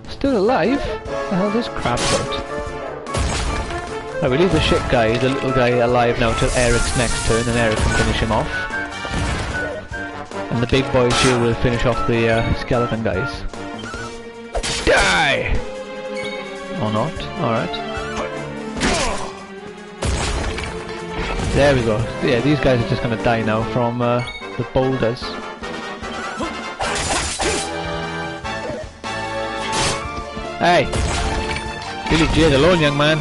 Still alive? What the hell is this crap about? Right, we leave the shit guy, the little guy, alive now till Eric's next turn, and Eric can finish him off. And the big boys here will finish off the skeleton guys. Die! Or not, alright. There we go. Yeah, these guys are just gonna die now from the boulders. Hey! Leave Jade alone, young man.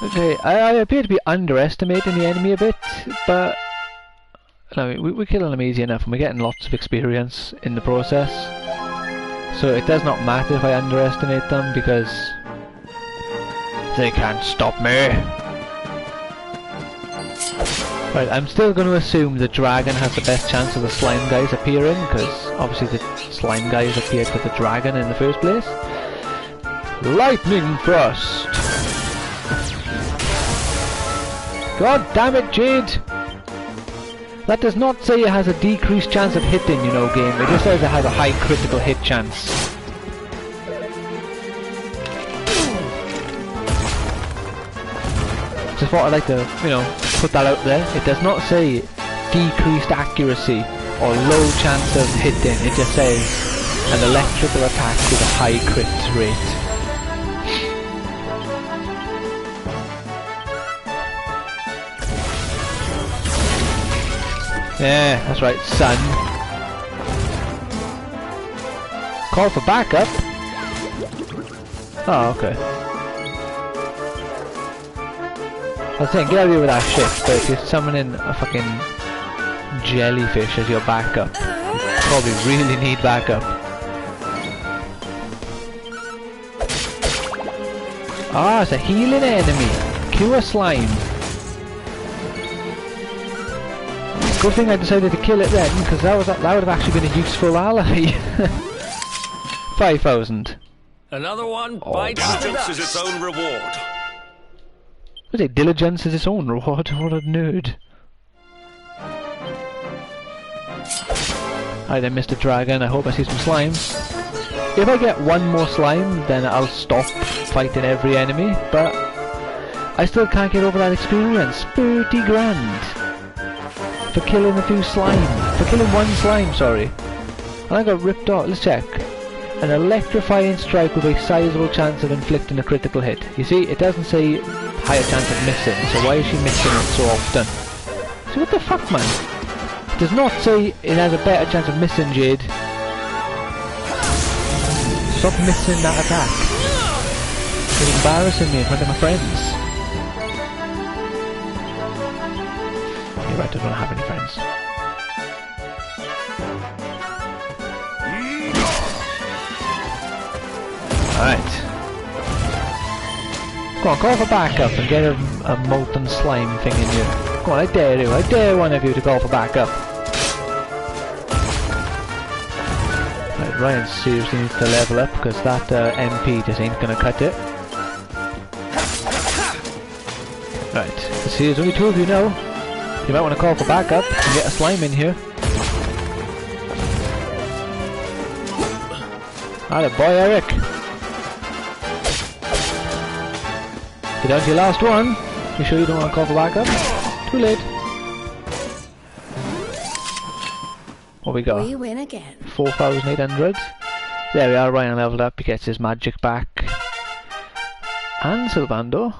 Okay, I appear to be underestimating the enemy a bit, but no, we're killing them easy enough and we're getting lots of experience in the process. So it does not matter if I underestimate them because they can't stop me. Right, I'm still going to assume the dragon has the best chance of the slime guys appearing, because obviously the slime guys appeared to the dragon in the first place. Lightning thrust! God damn it, Jade! That does not say it has a decreased chance of hitting, you know, game. It just says it has a high critical hit chance. Just thought I'd like to, you know, put that out there. It does not say decreased accuracy or low chance of hitting. It just says an electrical attack with a high crit rate. Yeah, that's right, son. Call for backup? Oh, okay. I was saying, get out of here with that shit, but if you're summoning a fucking jellyfish as your backup, you probably really need backup. Ah, it's a healing enemy. Cure slime. Good thing I decided to kill it then, because that would have actually been a useful ally. 5,000. Another one bites the Diligence dust. is its own reward. I say diligence is its own reward. What a nerd. Hi there, Mr. Dragon. I hope I see some slimes. If I get one more slime, then I'll stop fighting every enemy, but I still can't get over that experience. 30 grand. For killing a few slime. For killing one slime, sorry. And I got ripped off. Let's check. An electrifying strike with a sizable chance of inflicting a critical hit. You see, it doesn't say higher chance of missing, so why is she missing it so often? So what the fuck, man? It does not say it has a better chance of missing, Jade. Stop missing that attack. It's embarrassing me in front of my friends. You're right, I don't have any friends. Alright. Go on, call for backup and get a molten slime thing in you. Go on, I dare you. I dare one of you to call for backup. Right, Ryan seriously needs to level up because that MP just ain't gonna cut it. Right, see, there's only two of you now. You might want to call for backup and get a slime in here. Atta boy, Eric. Get down to your last one. You sure you don't want to call for backup? Too late. What we got? We win again. 4,800. There we are, Ryan leveled up. He gets his magic back. And Sylvando.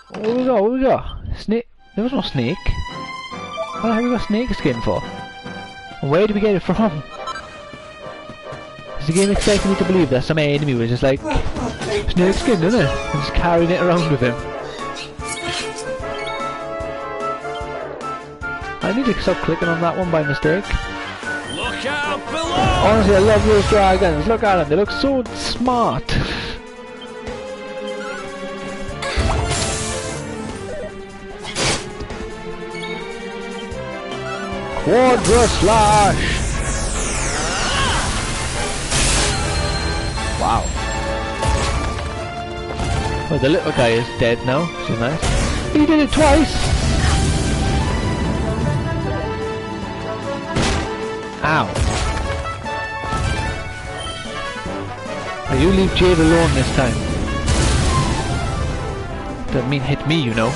What we got? What we got? Snake? There was no snake. What the hell have we got snake skin for? And where did we get it from? Is the game expecting me to believe that some enemy was just like snake skin, isn't it? And just carrying it around with him. I need to stop clicking on that one by mistake. Look out below! Honestly, I love those dragons. Look at them. They look so smart. Quadra slash! Wow. Well, the little guy is dead now, which is nice. He did it twice! Ow. Now you leave Jade alone this time. Doesn't mean hit me, you know.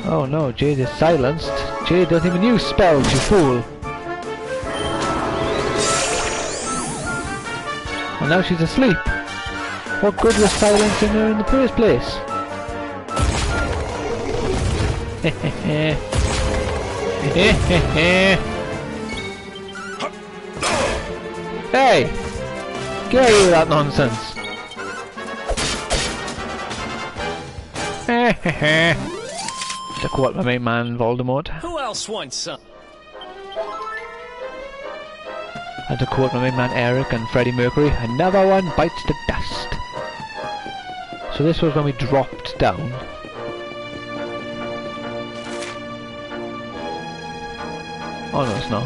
Oh no, Jade is silenced. Jade doesn't even use spells, you fool. And now she's asleep. What good was silencing her in the first place? Hey! Get out of that nonsense! To quote my main man Voldemort. Who else wants some? And to quote my main man Eric and Freddie Mercury, another one bites the dust. So this was when we dropped down. Oh no, it's not.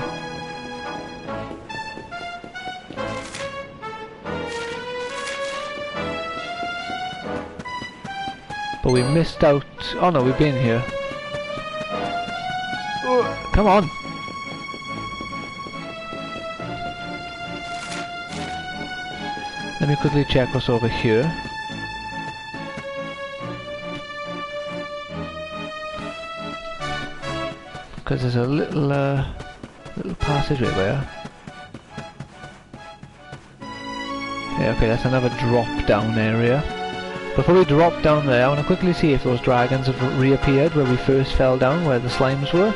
But we missed out. Oh no, we've been here. Come on! Let me quickly check what's over here. Because there's a little passageway there. Yeah, okay, that's another drop down area. Before we drop down there, I want to quickly see if those dragons have reappeared where we first fell down, where the slimes were.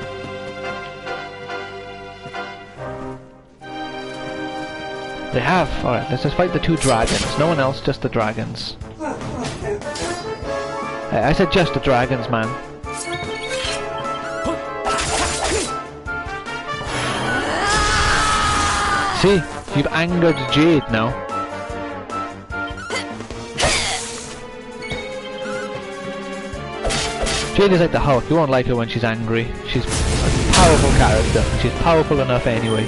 They have! Alright, let's just fight the two dragons. No one else, just the dragons. Hey, I said just the dragons, man. See? You've angered Jade now. Jade is like the Hulk. You won't like her when she's angry. She's a powerful character, and she's powerful enough anyway.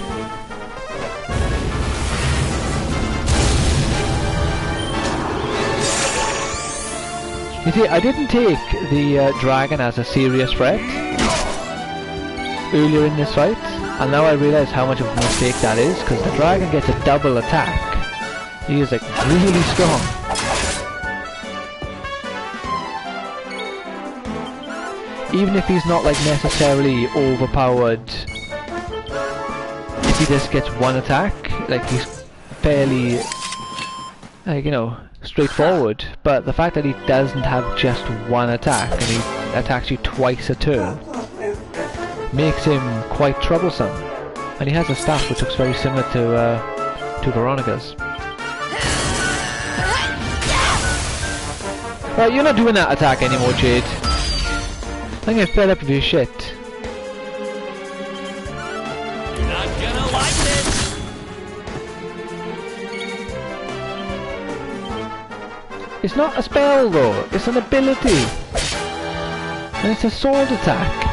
You see, I didn't take the dragon as a serious threat earlier in this fight, and now I realise how much of a mistake that is, because the dragon gets a double attack. He is like really strong. Even if he's not like necessarily overpowered, if he just gets one attack, like he's fairly, like, you know, straightforward. But the fact that he doesn't have just one attack and he attacks you twice a turn makes him quite troublesome. And he has a staff which looks very similar to Veronica's. Right, you're not doing that attack anymore, Jade. I'm getting fed up with your shit. Not gonna like this. It's not a spell though, it's an ability. And it's a sword attack.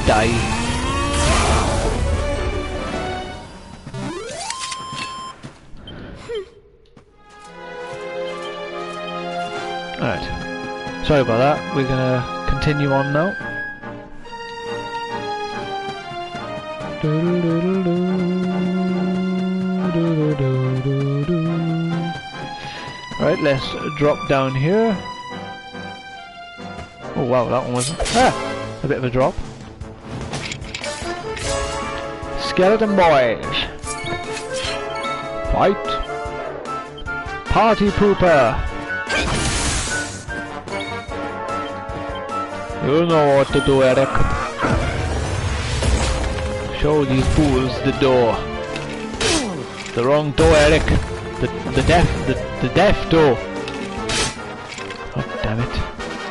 Die. Alright. Sorry about that, we're gonna continue on now. Alright, let's drop down here. Oh wow, that one was a bit of a drop. Skeleton boys, fight! Party pooper! You know what to do, Eric. Show these fools the door. The wrong door, Eric. The deaf door. Oh damn it!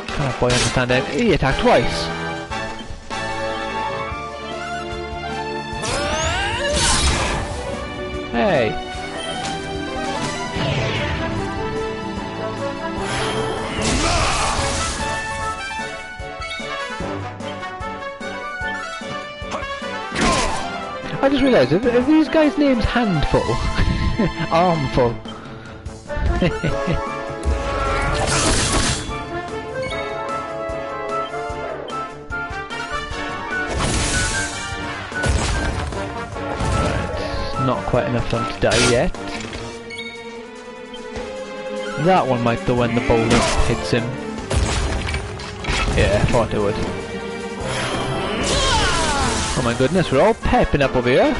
Can't quite understand that. He attacked twice. Hey. I just realised, are these guys' names Handful? Armful? Right, not quite enough for them to die yet. That one might though when the boulder hits him. Yeah, I thought it would. Oh my goodness, we're all pepping up over here.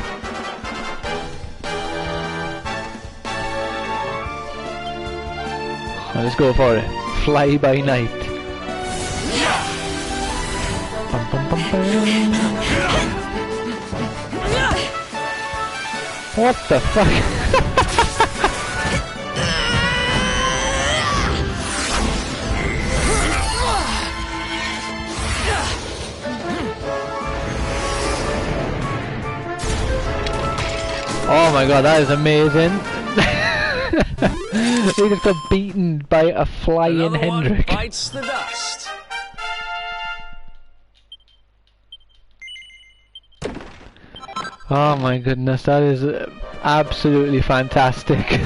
Let's go for it. Fly by night. Bum, bum, bum, bum. What the fuck? Oh my god, that is amazing. He just got beaten by a flying Another Hendrick. one bites the dust. Oh my goodness, that is absolutely fantastic.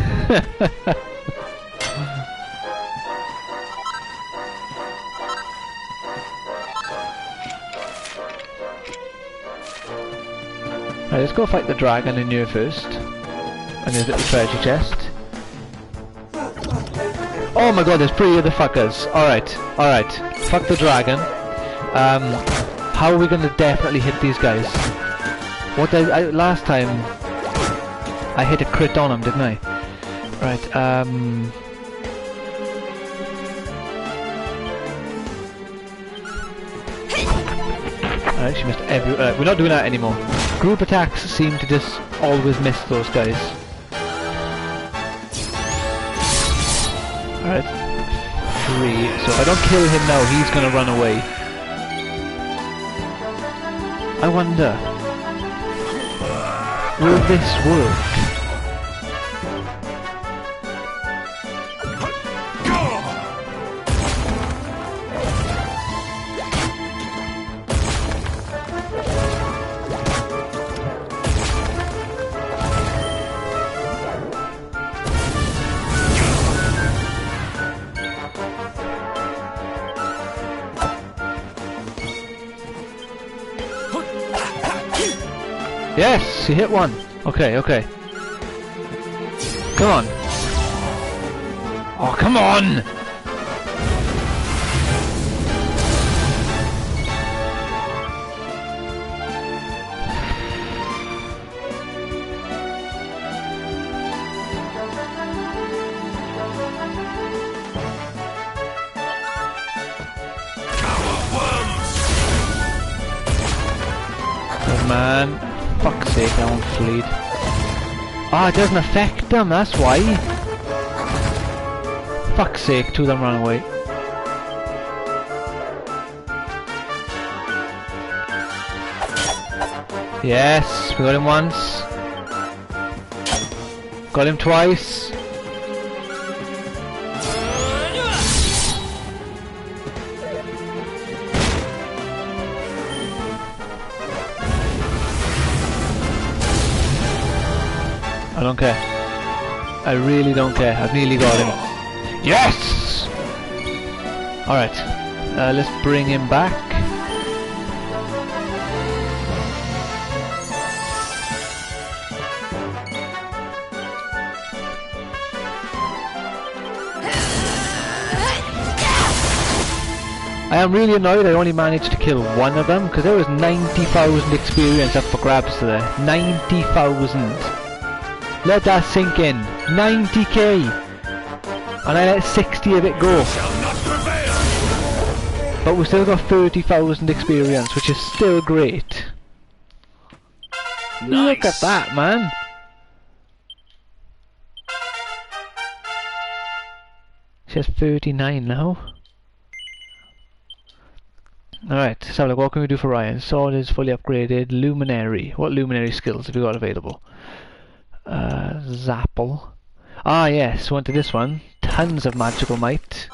Right, let's go fight the dragon in here first. And his little treasure chest. Oh my god, there's 3 other fuckers. Alright, alright. Fuck the dragon. How are we gonna definitely hit these guys? What last time I hit a crit on him, didn't I? Right, Alright, she missed every... we're not doing that anymore. Group attacks seem to just always miss those guys. Alright. 3. So if I don't kill him now, he's gonna run away. I wonder... will this work? Yes, he hit one. Okay, okay. Come on. Oh, come on! Good man. Fuck's sake, I won't fleet. Ah, it doesn't affect them, that's why. Fuck's sake, 2 of them ran away. Yes, we got him once. Got him twice. I don't care. I really don't care. I've nearly got him. Yes! Alright. Let's bring him back. I am really annoyed I only managed to kill one of them, because there was 90,000 experience up for grabs today. 90,000. Let that sink in. 90k! And I let 60 of it go. But we still got 30,000 experience, which is still great. Nice. Look at that, man! She has 39 now. Alright, so like, what can we do for Ryan? Sword is fully upgraded. Luminary. What luminary skills have we got available? Zapple. Ah yes, went to this one. Tons of magical might.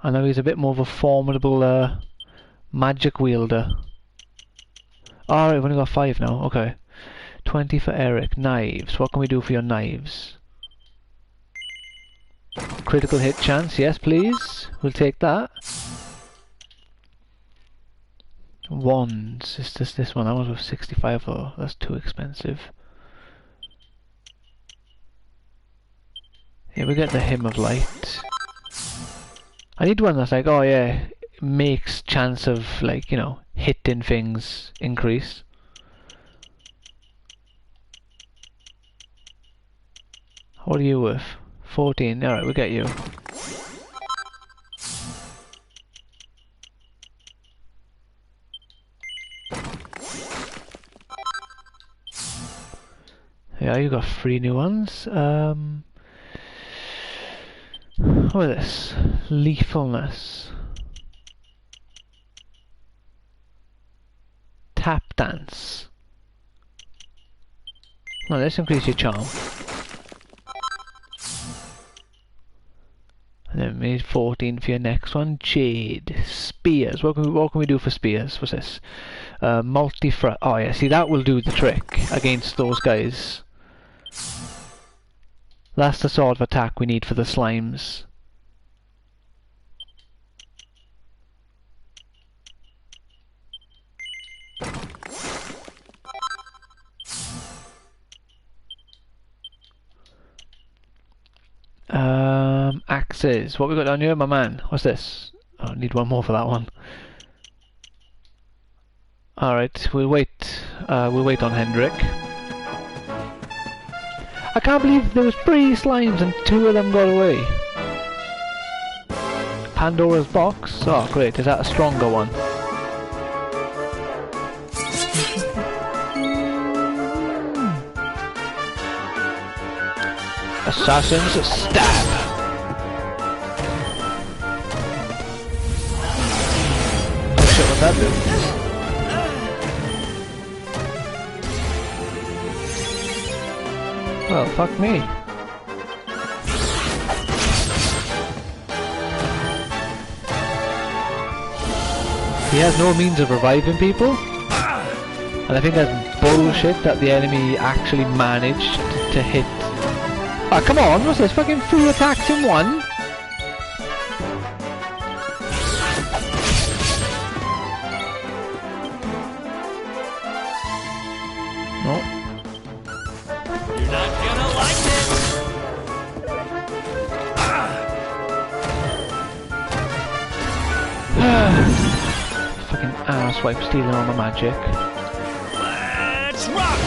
I know he's a bit more of a formidable magic wielder. Alright, we've only got 5 now, okay. 20 for Eric. Knives. What can we do for your knives? Critical hit chance, yes please. We'll take that. Wands. Is this one? That was worth 65 though. That's too expensive. Here we get the Hymn of Light. I need one that's like, oh yeah, makes chance of, like, you know, hitting things increase. What are you worth? 14. Alright, we'll get you. Yeah, you got 3 new ones. What is this? Lethalness. Tap dance. Oh, let's increase your charm. And then we need 14 for your next one. Jade. Spears. What can we do for spears? What's this? Multi-front. Oh yeah, see that will do the trick against those guys. That's the sort of attack we need for the slimes. Axes. What we got down here, my man? What's this? Oh, I need one more for that one. Alright, we'll wait on Hendrik. I can't believe there was 3 slimes and 2 of them got away. Pandora's box? Oh great, is that a stronger one? Assassin's Stab! Oh shit, what's that do? Well, fuck me. He has no means of reviving people. And I think that's bullshit that the enemy actually managed to hit. Ah, come on, what's this? Fucking 3 attacks in one? No. You're not gonna like this! Fucking asswipe stealing all my magic. Let's rock!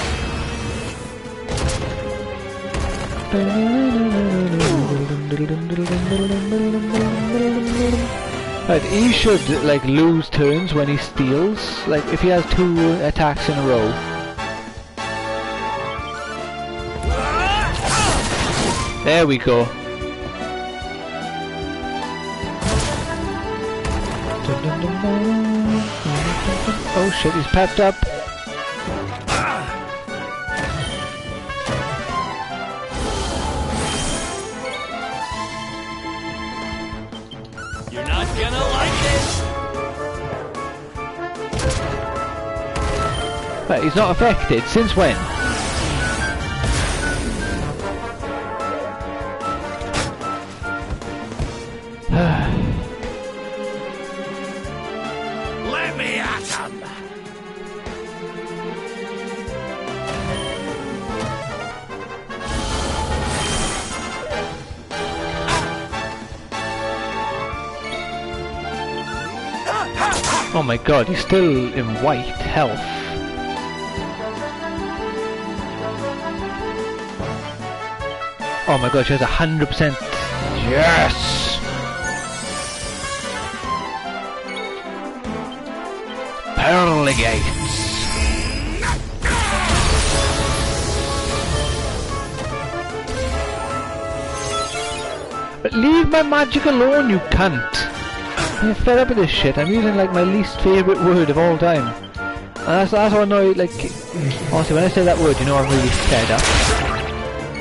Right, he should like lose turns when he steals. Like if he has 2 attacks in a row. There we go. Oh shit, he's pepped up. You're not gonna like this! Right, he's not affected. Since when? Let me at him! Oh my god, he's still in white health. Oh my god, she has 100%. Yes! Pearl Gates. But leave my magic alone, you cunt! I'm fed up with this shit. I'm using like my least favourite word of all time. And that's how I know, like, honestly, when I say that word, you know I'm really fed up.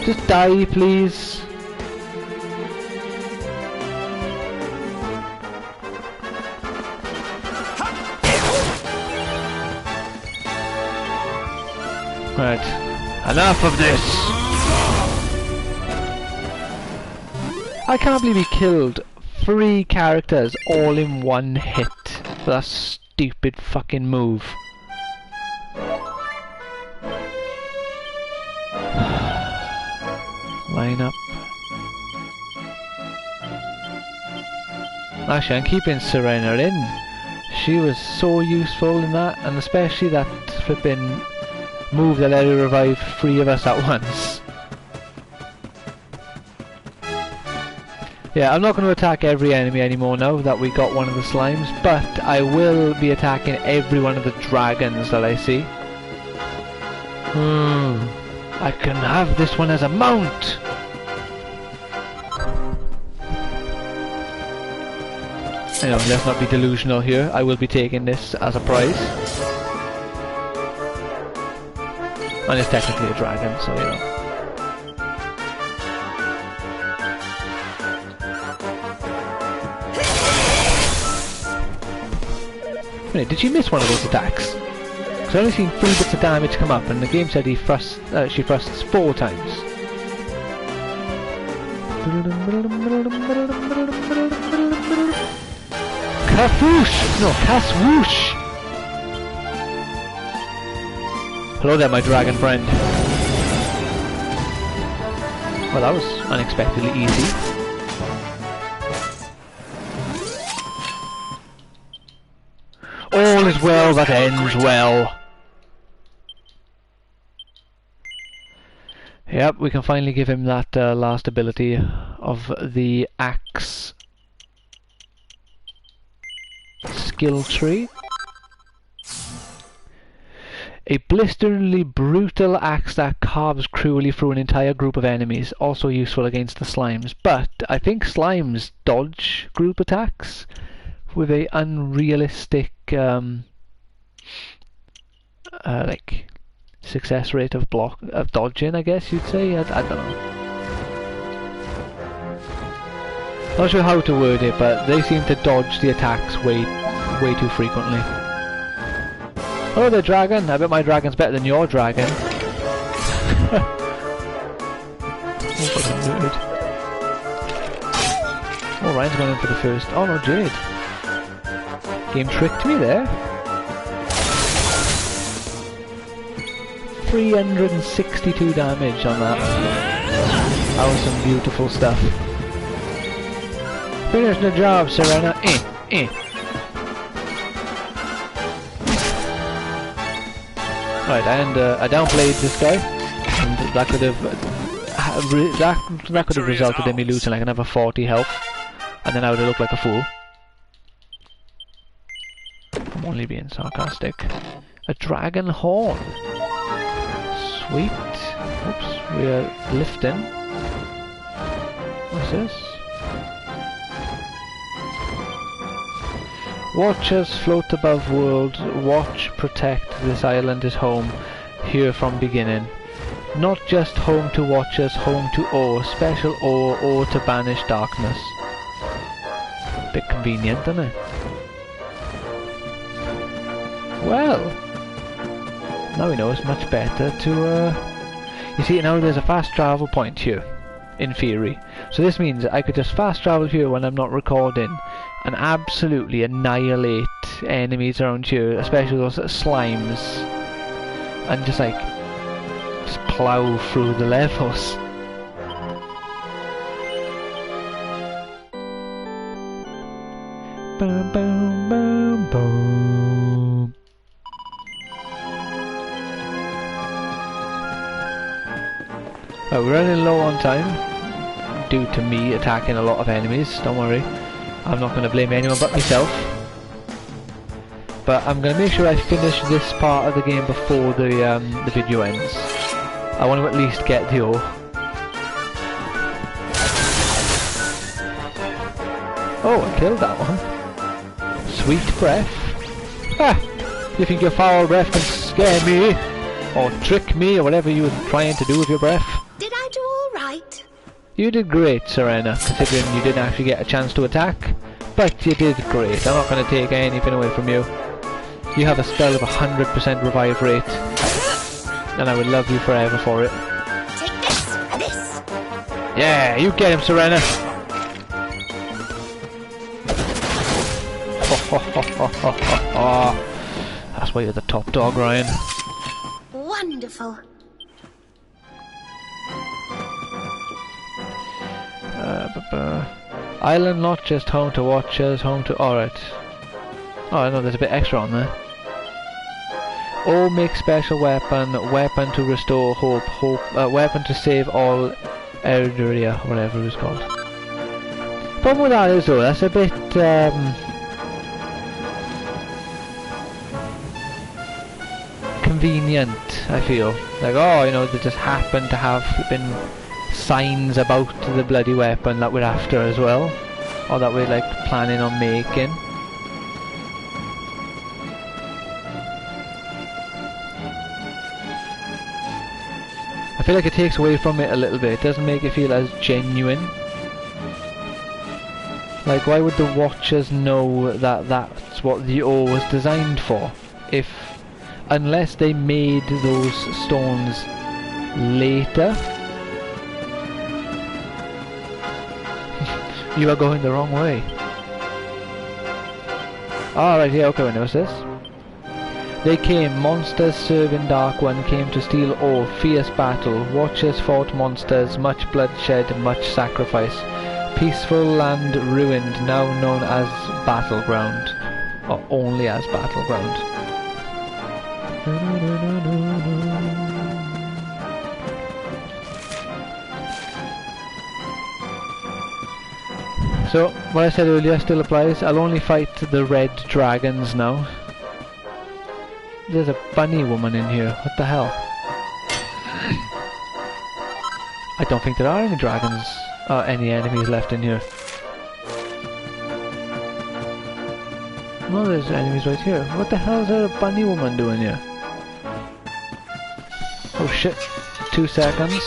Just die, please. Right, enough of this! I can't believe he killed 3 characters all in one hit for that stupid fucking move. Line up. Actually, I'm keeping Serena in. She was so useful in that, and especially that flipping move that let her revive 3 of us at once. Yeah, I'm not going to attack every enemy anymore now that we got one of the slimes, but I will be attacking every one of the dragons that I see. I can have this one as a mount! Anyway, let's not be delusional here. I will be taking this as a prize. And it's technically a dragon, so you know. Wait, did she miss one of those attacks? Because I've only seen 3 bits of damage come up, and the game said she thrusts 4 times. Kafoosh! No, Kaswoosh! Hello there, my dragon friend. Well, that was unexpectedly easy. All is well that ends well. Yep, we can finally give him that last ability of the axe skill tree. A blisteringly brutal axe that carves cruelly through an entire group of enemies, also useful against the slimes, but I think slimes dodge group attacks with a unrealistic like success rate of dodging, I guess you'd say. I don't know. Not sure how to word it, but they seem to dodge the attacks way too frequently. Hello there, dragon. I bet my dragon's better than your dragon. Oh, Ryan's going in for the first. Oh no, Jade. Game tricked me there. 362 damage on that. That was some beautiful stuff. Finish the job, Serena. Right, and I downplayed this guy, and that could have that could have resulted in me losing like another 40 health, and then I would have looked like a fool. I'm only being sarcastic. A dragon horn. Sweet. Oops, we're lifting. What's this? Watchers float above world. Watch, protect. This island is home. Here from beginning. Not just home to watchers, home to awe. Special awe to banish darkness. Bit convenient, isn't it? Well, now we know it's much better to, you see, now there's a fast travel point here, in theory. So this means I could just fast travel here when I'm not recording and absolutely annihilate enemies around here, especially those slimes, and just like, just plow through the levels. Boom, boom, boom, boom. Right, we're running low on time due to me attacking a lot of enemies. Don't worry, I'm not going to blame anyone but myself. But I'm going to make sure I finish this part of the game before the video ends. I want to at least get the ore. Oh, I killed that one. Sweet breath. Ha! You think your foul breath can scare me? Or trick me, or whatever you were trying to do with your breath? Did I do all right? You did great, Serena, considering you didn't actually get a chance to attack. But you did great. I'm not going to take anything away from you. You have a spell of 100% revive rate. And I would love you forever for it. Take this. Yeah, you get him, Serena. That's why you're the top dog, Ryan. Wonderful. Island not just home to watchers, home to... Alright. Oh, I know there's a bit extra on there. Or make special weapon, weapon to restore hope, weapon to save all Elderia, whatever it's called. Problem with that is though, that's a bit convenient, I feel. Like, oh, you know, there just happened to have been signs about the bloody weapon that we're after as well, or that we're like planning on making. I feel like it takes away from it a little bit. It doesn't make it feel as genuine. Like, why would the Watchers know that that's what the ore was designed for? If, unless they made those stones later. You are going the wrong way. Alright, yeah, okay, we know this. They came, monsters serving Dark One came to steal ore, fierce battle, Watchers fought monsters, much bloodshed, much sacrifice. Peaceful land ruined, now known as Battleground. Or only as Battleground. So, what I said earlier still applies. I'll only fight the red dragons now. There's a bunny woman in here. What the hell? I don't think there are any dragons or any enemies left in here. No, there's enemies right here. What the hell is there a bunny woman doing here? Oh shit. 2 seconds.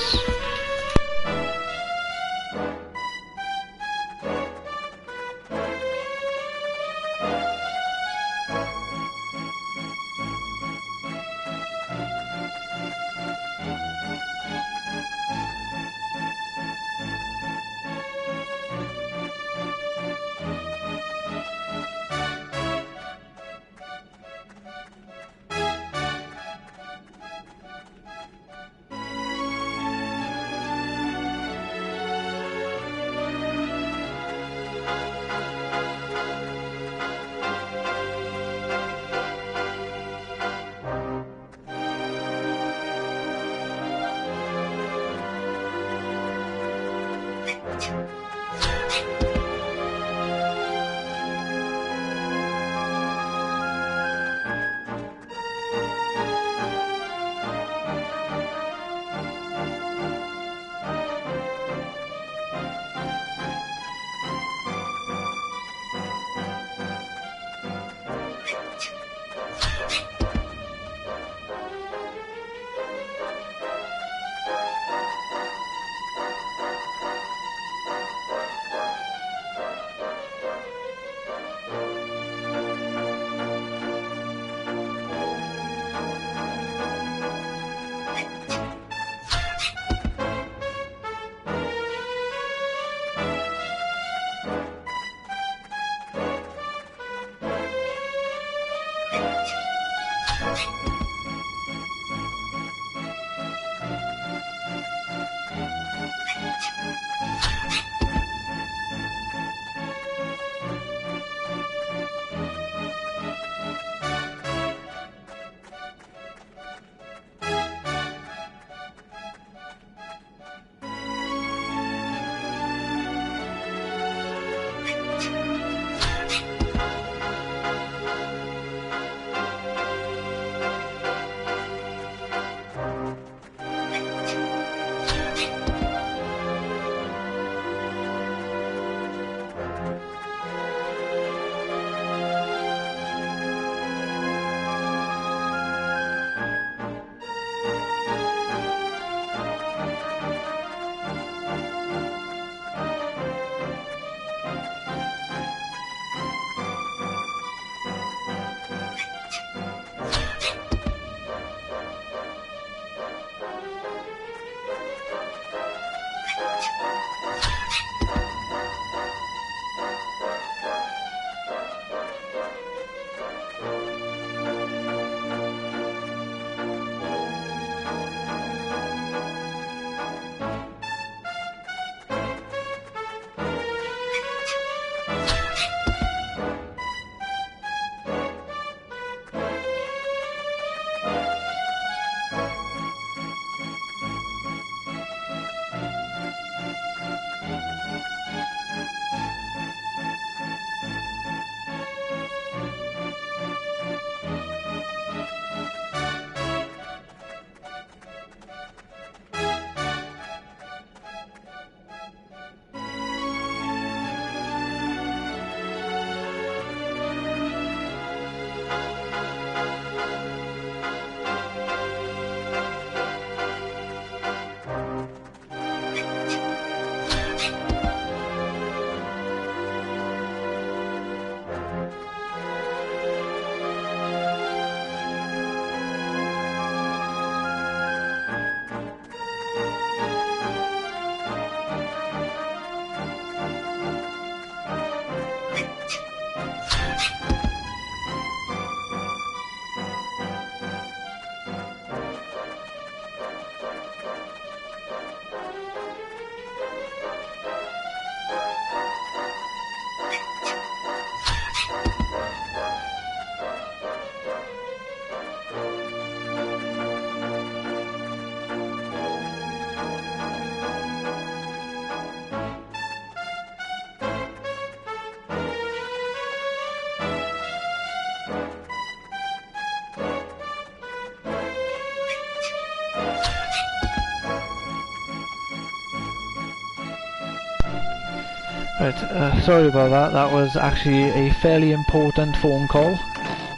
Right, sorry about that. That was actually a fairly important phone call.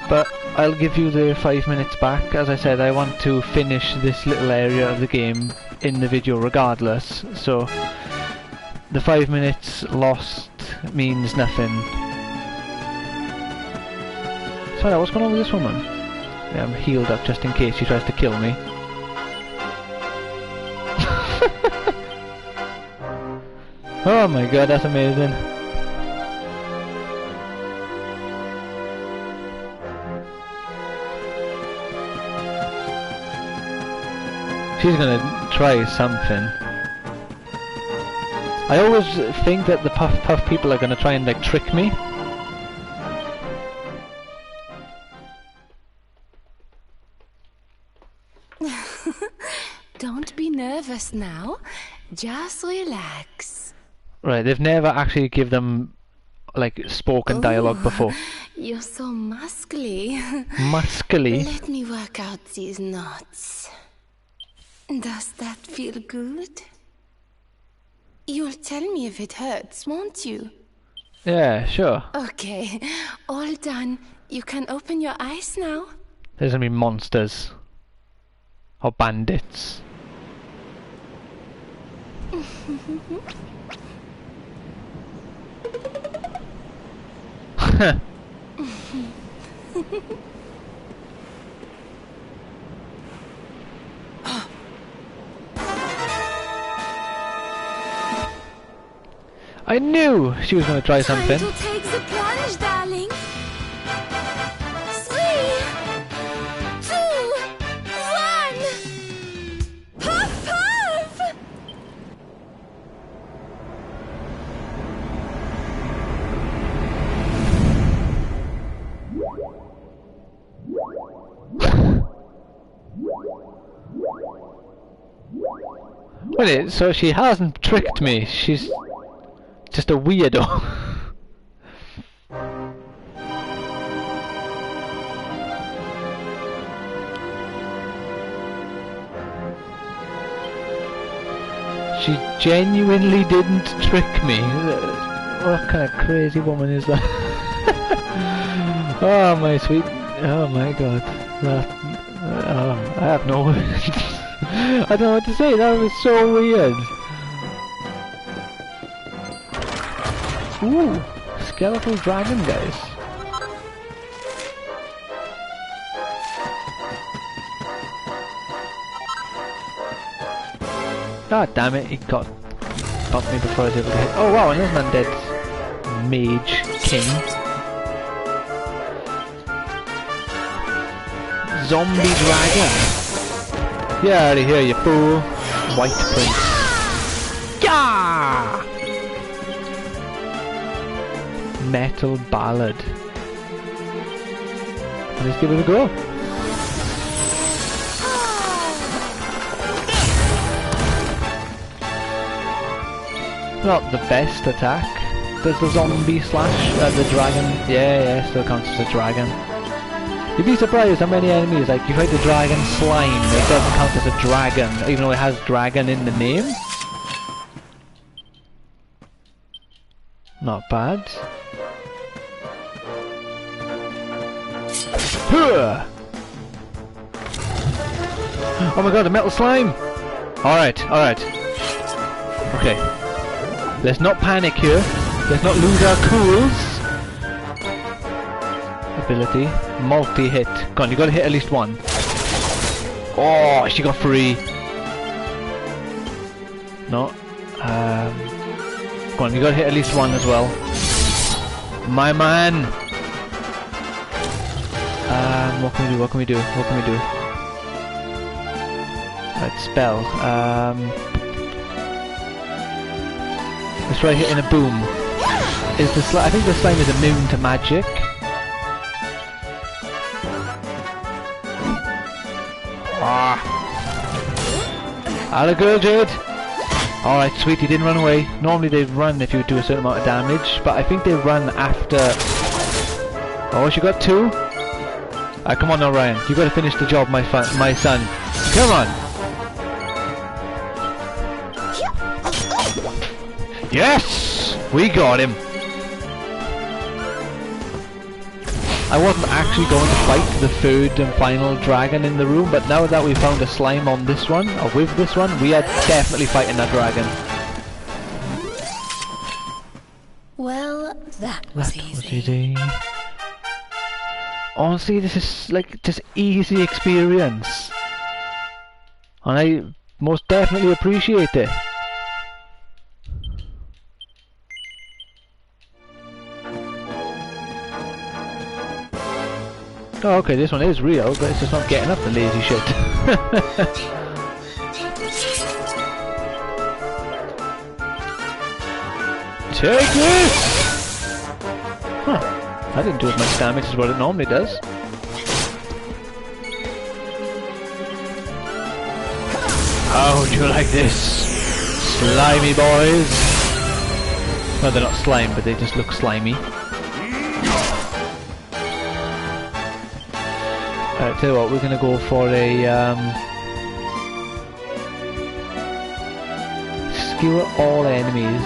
But I'll give you the 5 minutes back. As I said, I want to finish this little area of the game in the video regardless. So the 5 minutes lost means nothing. Sorry, what's going on with this woman? Yeah, I'm healed up just in case she tries to kill me. Oh my god, that's amazing. She's gonna try something. I always think that the puff people are gonna try and like trick me. Don't be nervous now. Just relax. Right, they've never actually give them like spoken dialogue before. You're so muscly. Muscly? Let me work out these knots. Does that feel good? You'll tell me if it hurts, won't you? Yeah, sure. Okay, all done. You can open your eyes now. There's gonna be monsters. Or bandits. I knew she was going to try something. Time to take the plunge, darling. 3, 2, 1. Puff, puff! Wait, so she hasn't tricked me. She's just a weirdo. She genuinely didn't trick me. What kind of crazy woman is that? Oh my sweet, oh my god. I have no words. I don't know what to say, that was so weird. Ooh, skeletal dragon, guys. God damn it, he got me before I was able to hit. Oh wow, and there's an undead mage king. Zombie dragon. Get out of here, you fool. White prince. Yeah! Metal ballad. Let's give it a go. Not the best attack. Does the zombie slash the dragon? Yeah, still counts as a dragon. You'd be surprised how many enemies, like you fight the dragon slime, it doesn't count as a dragon, even though it has dragon in the name. Not bad. Oh my god, a metal slime! Alright. Okay. Let's not panic here. Let's not lose our cools. Ability. Multi-hit. Go on, you gotta hit at least one. Oh, she got 3. No. Go on, you gotta hit at least one as well. My man! What can we do? Right, spell. Let's try hitting a boom. Is the I think the slime is immune to magic. Hello, girl, Jade. Alright, sweet, you didn't run away. Normally they run if you do a certain amount of damage, but I think they run after... Oh, she got 2? Come on now, Ryan. You gotta finish the job, my son. Come on! Yes! We got him! I wasn't actually going to fight the third and final dragon in the room, but now that we found a slime on this one, or with this one, we are definitely fighting that dragon. Well, that was easy. Honestly, this is like just easy experience. And I most definitely appreciate it. Oh, okay, this one is real, but it's just not getting up the lazy shit. Take this! Huh, that didn't do as much damage as what it normally does. How would you like this? Slimy boys! No, they're not slime, but they just look slimy. Alright, tell you what, we're gonna go for a skewer all enemies.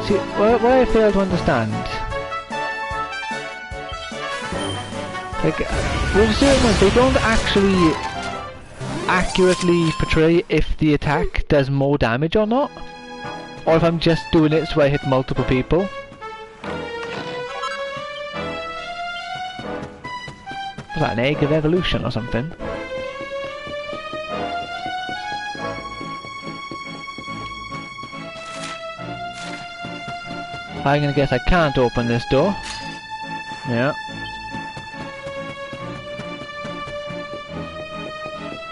See, what I fail to understand, like, there's certain ones, they don't actually accurately portray if the attack does more damage or not, or if I'm just doing it so I hit multiple people. Was that an egg of evolution or something? I'm gonna guess I can't open this door. Yeah.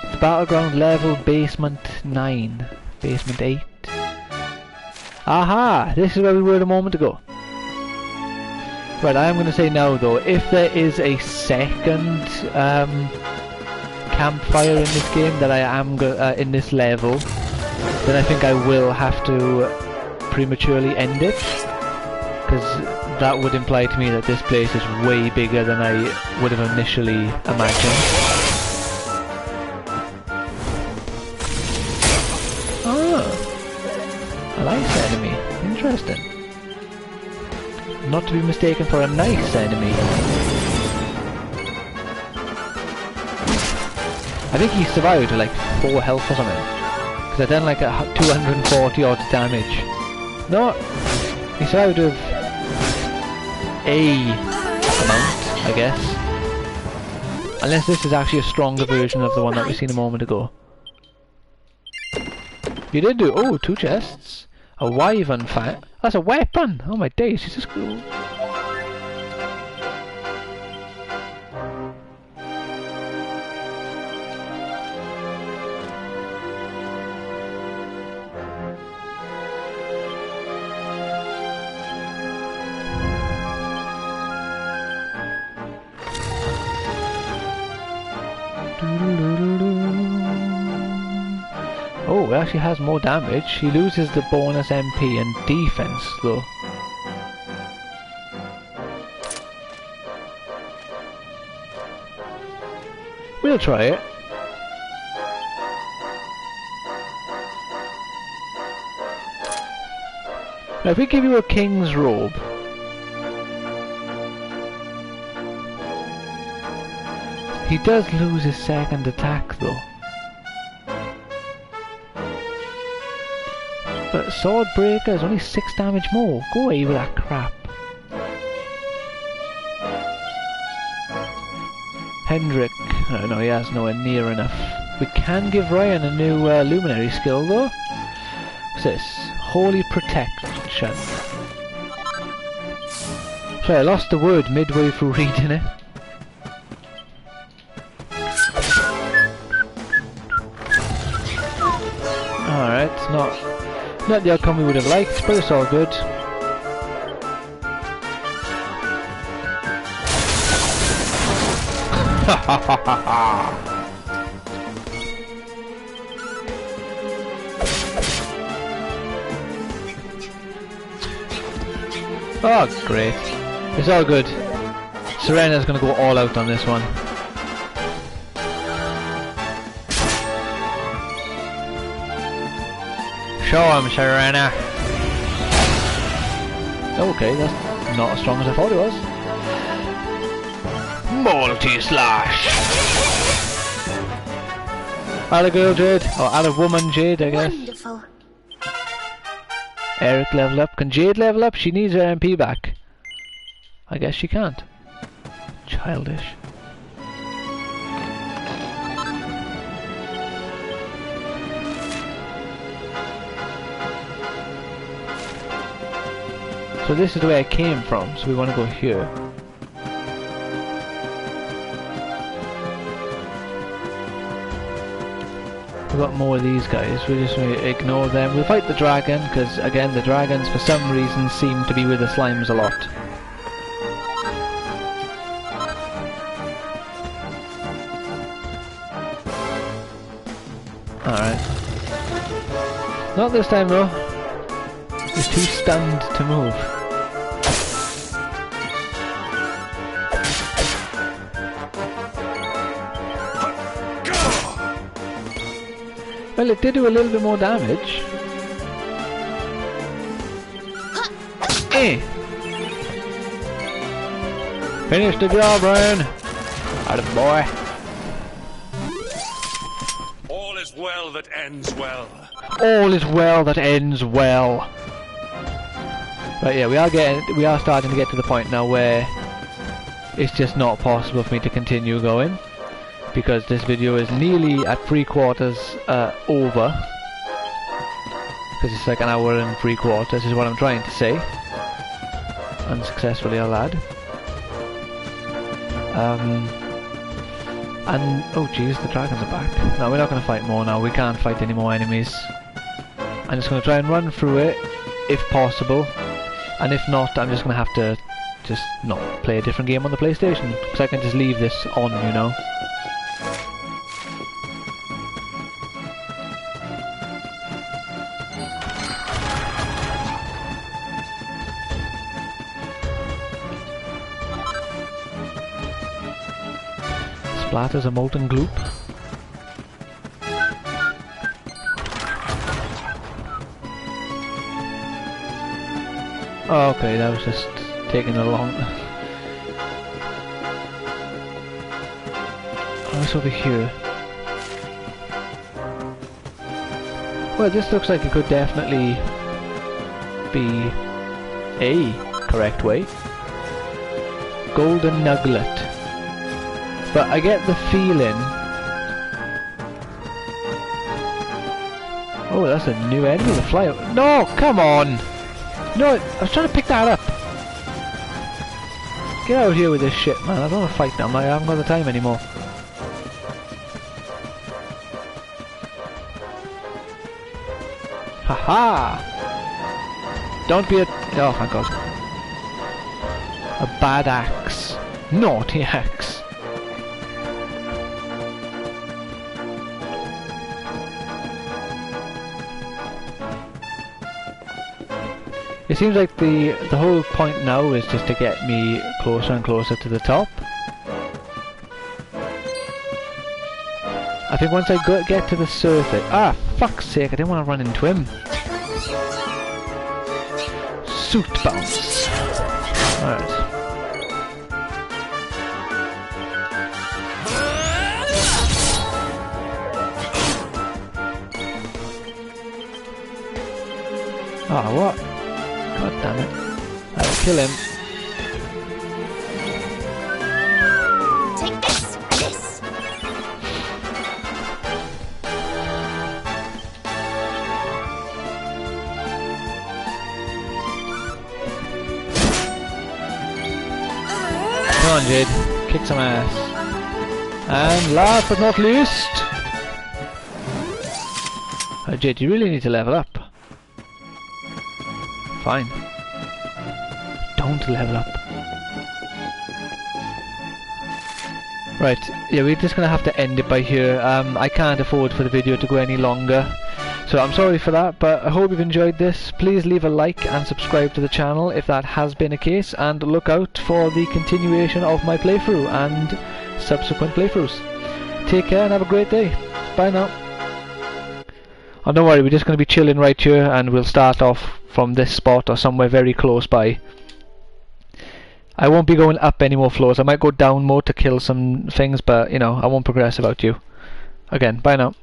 It's Battleground level basement 9. Basement 8. Aha! This is where we were a moment ago. Right, I am going to say now though, if there is a second campfire in this game that I am in this level, then I think I will have to prematurely end it, because that would imply to me that this place is way bigger than I would have initially imagined. Oh, a nice enemy. Interesting. Not to be mistaken for a nice enemy. I think he survived with like 4 health or something. Because I done like a 240 odd damage. No, he survived with a amount, I guess. Unless this is actually a stronger version of the one that we seen a moment ago. You did do, oh, 2 chests. A wyvern fat. That's a weapon! Oh my days, this is cool. Oh, it actually has more damage. He loses the bonus MP and defense though. We'll try it. Now if we give you a king's robe, he does lose his second attack though. But Swordbreaker is only 6 damage more. Go away with that crap. Hendrik. Oh, no, he has nowhere near enough. We can give Ryan a new luminary skill though. What's this? Holy Protection. Sorry, I lost the word midway through reading it. Alright, it's not the outcome we would have liked, but it's all good. Oh, great. It's all good. Serena's gonna go all out on this one. Show him, Serena. Okay, that's not as strong as I thought it was. Multi-slash! Add a girl Jade, or add a woman Jade, I guess. Wonderful. Eric level up. Can Jade level up? She needs her MP back. I guess she can't. Childish. So this is the way I came from, so we want to go here. We've got more of these guys, we're just going to ignore them. We'll fight the dragon, because again the dragons for some reason seem to be with the slimes a lot. Alright. Not this time though. He's too stunned to move. Well, it did do a little bit more damage. Finish the job, Ryan. Atta boy. All is well that ends well. All is well that ends well. Right, yeah, we are starting to get to the point now where it's just not possible for me to continue going, because this video is nearly at 3/4 over, because it's like an hour and 3/4 is what I'm trying to say. Unsuccessfully, I'll add. And oh jeez, the dragons are back. No, we're not going to fight more now. We can't fight any more enemies. I'm just going to try and run through it if possible, and if not, I'm just going to have to just not play a different game on the PlayStation, because I can just leave this on, you know. Splatters a molten gloop. Oh, okay, that was just taking a long. Oh, it's over here. Well, this looks like it could definitely be a correct way. Golden Nuglet. But I get the feeling... Oh, that's a new enemy, the fly... No, come on! No, I was trying to pick that up! Get out of here with this shit, man. I don't want to fight them. I haven't got the time anymore. Haha! Don't be a... Oh, thank God. A bad axe. Naughty axe. It seems like the whole point now is just to get me closer and closer to the top. I think once I get to the surface... Ah, fuck's sake, I didn't want to run into him. Suit bounce. Alright. Ah, what? God damn it. I'll kill him. Take this, this. Come on, Jade. Kick some ass. And last but not least... Jade, you really need to level up. Fine. Don't level up. Right, yeah, we're just gonna have to end it by here. I can't afford for the video to go any longer, so I'm sorry for that, but I hope you've enjoyed this. Please leave a like and subscribe to the channel if that has been a case, and look out for the continuation of my playthrough and subsequent playthroughs. Take care and have a great day. Bye now. Oh, don't worry, we're just going to be chilling right here, and we'll start off from this spot or somewhere very close by. I won't be going up any more floors. I might go down more to kill some things, but you know, I won't progress without you. Again, bye now.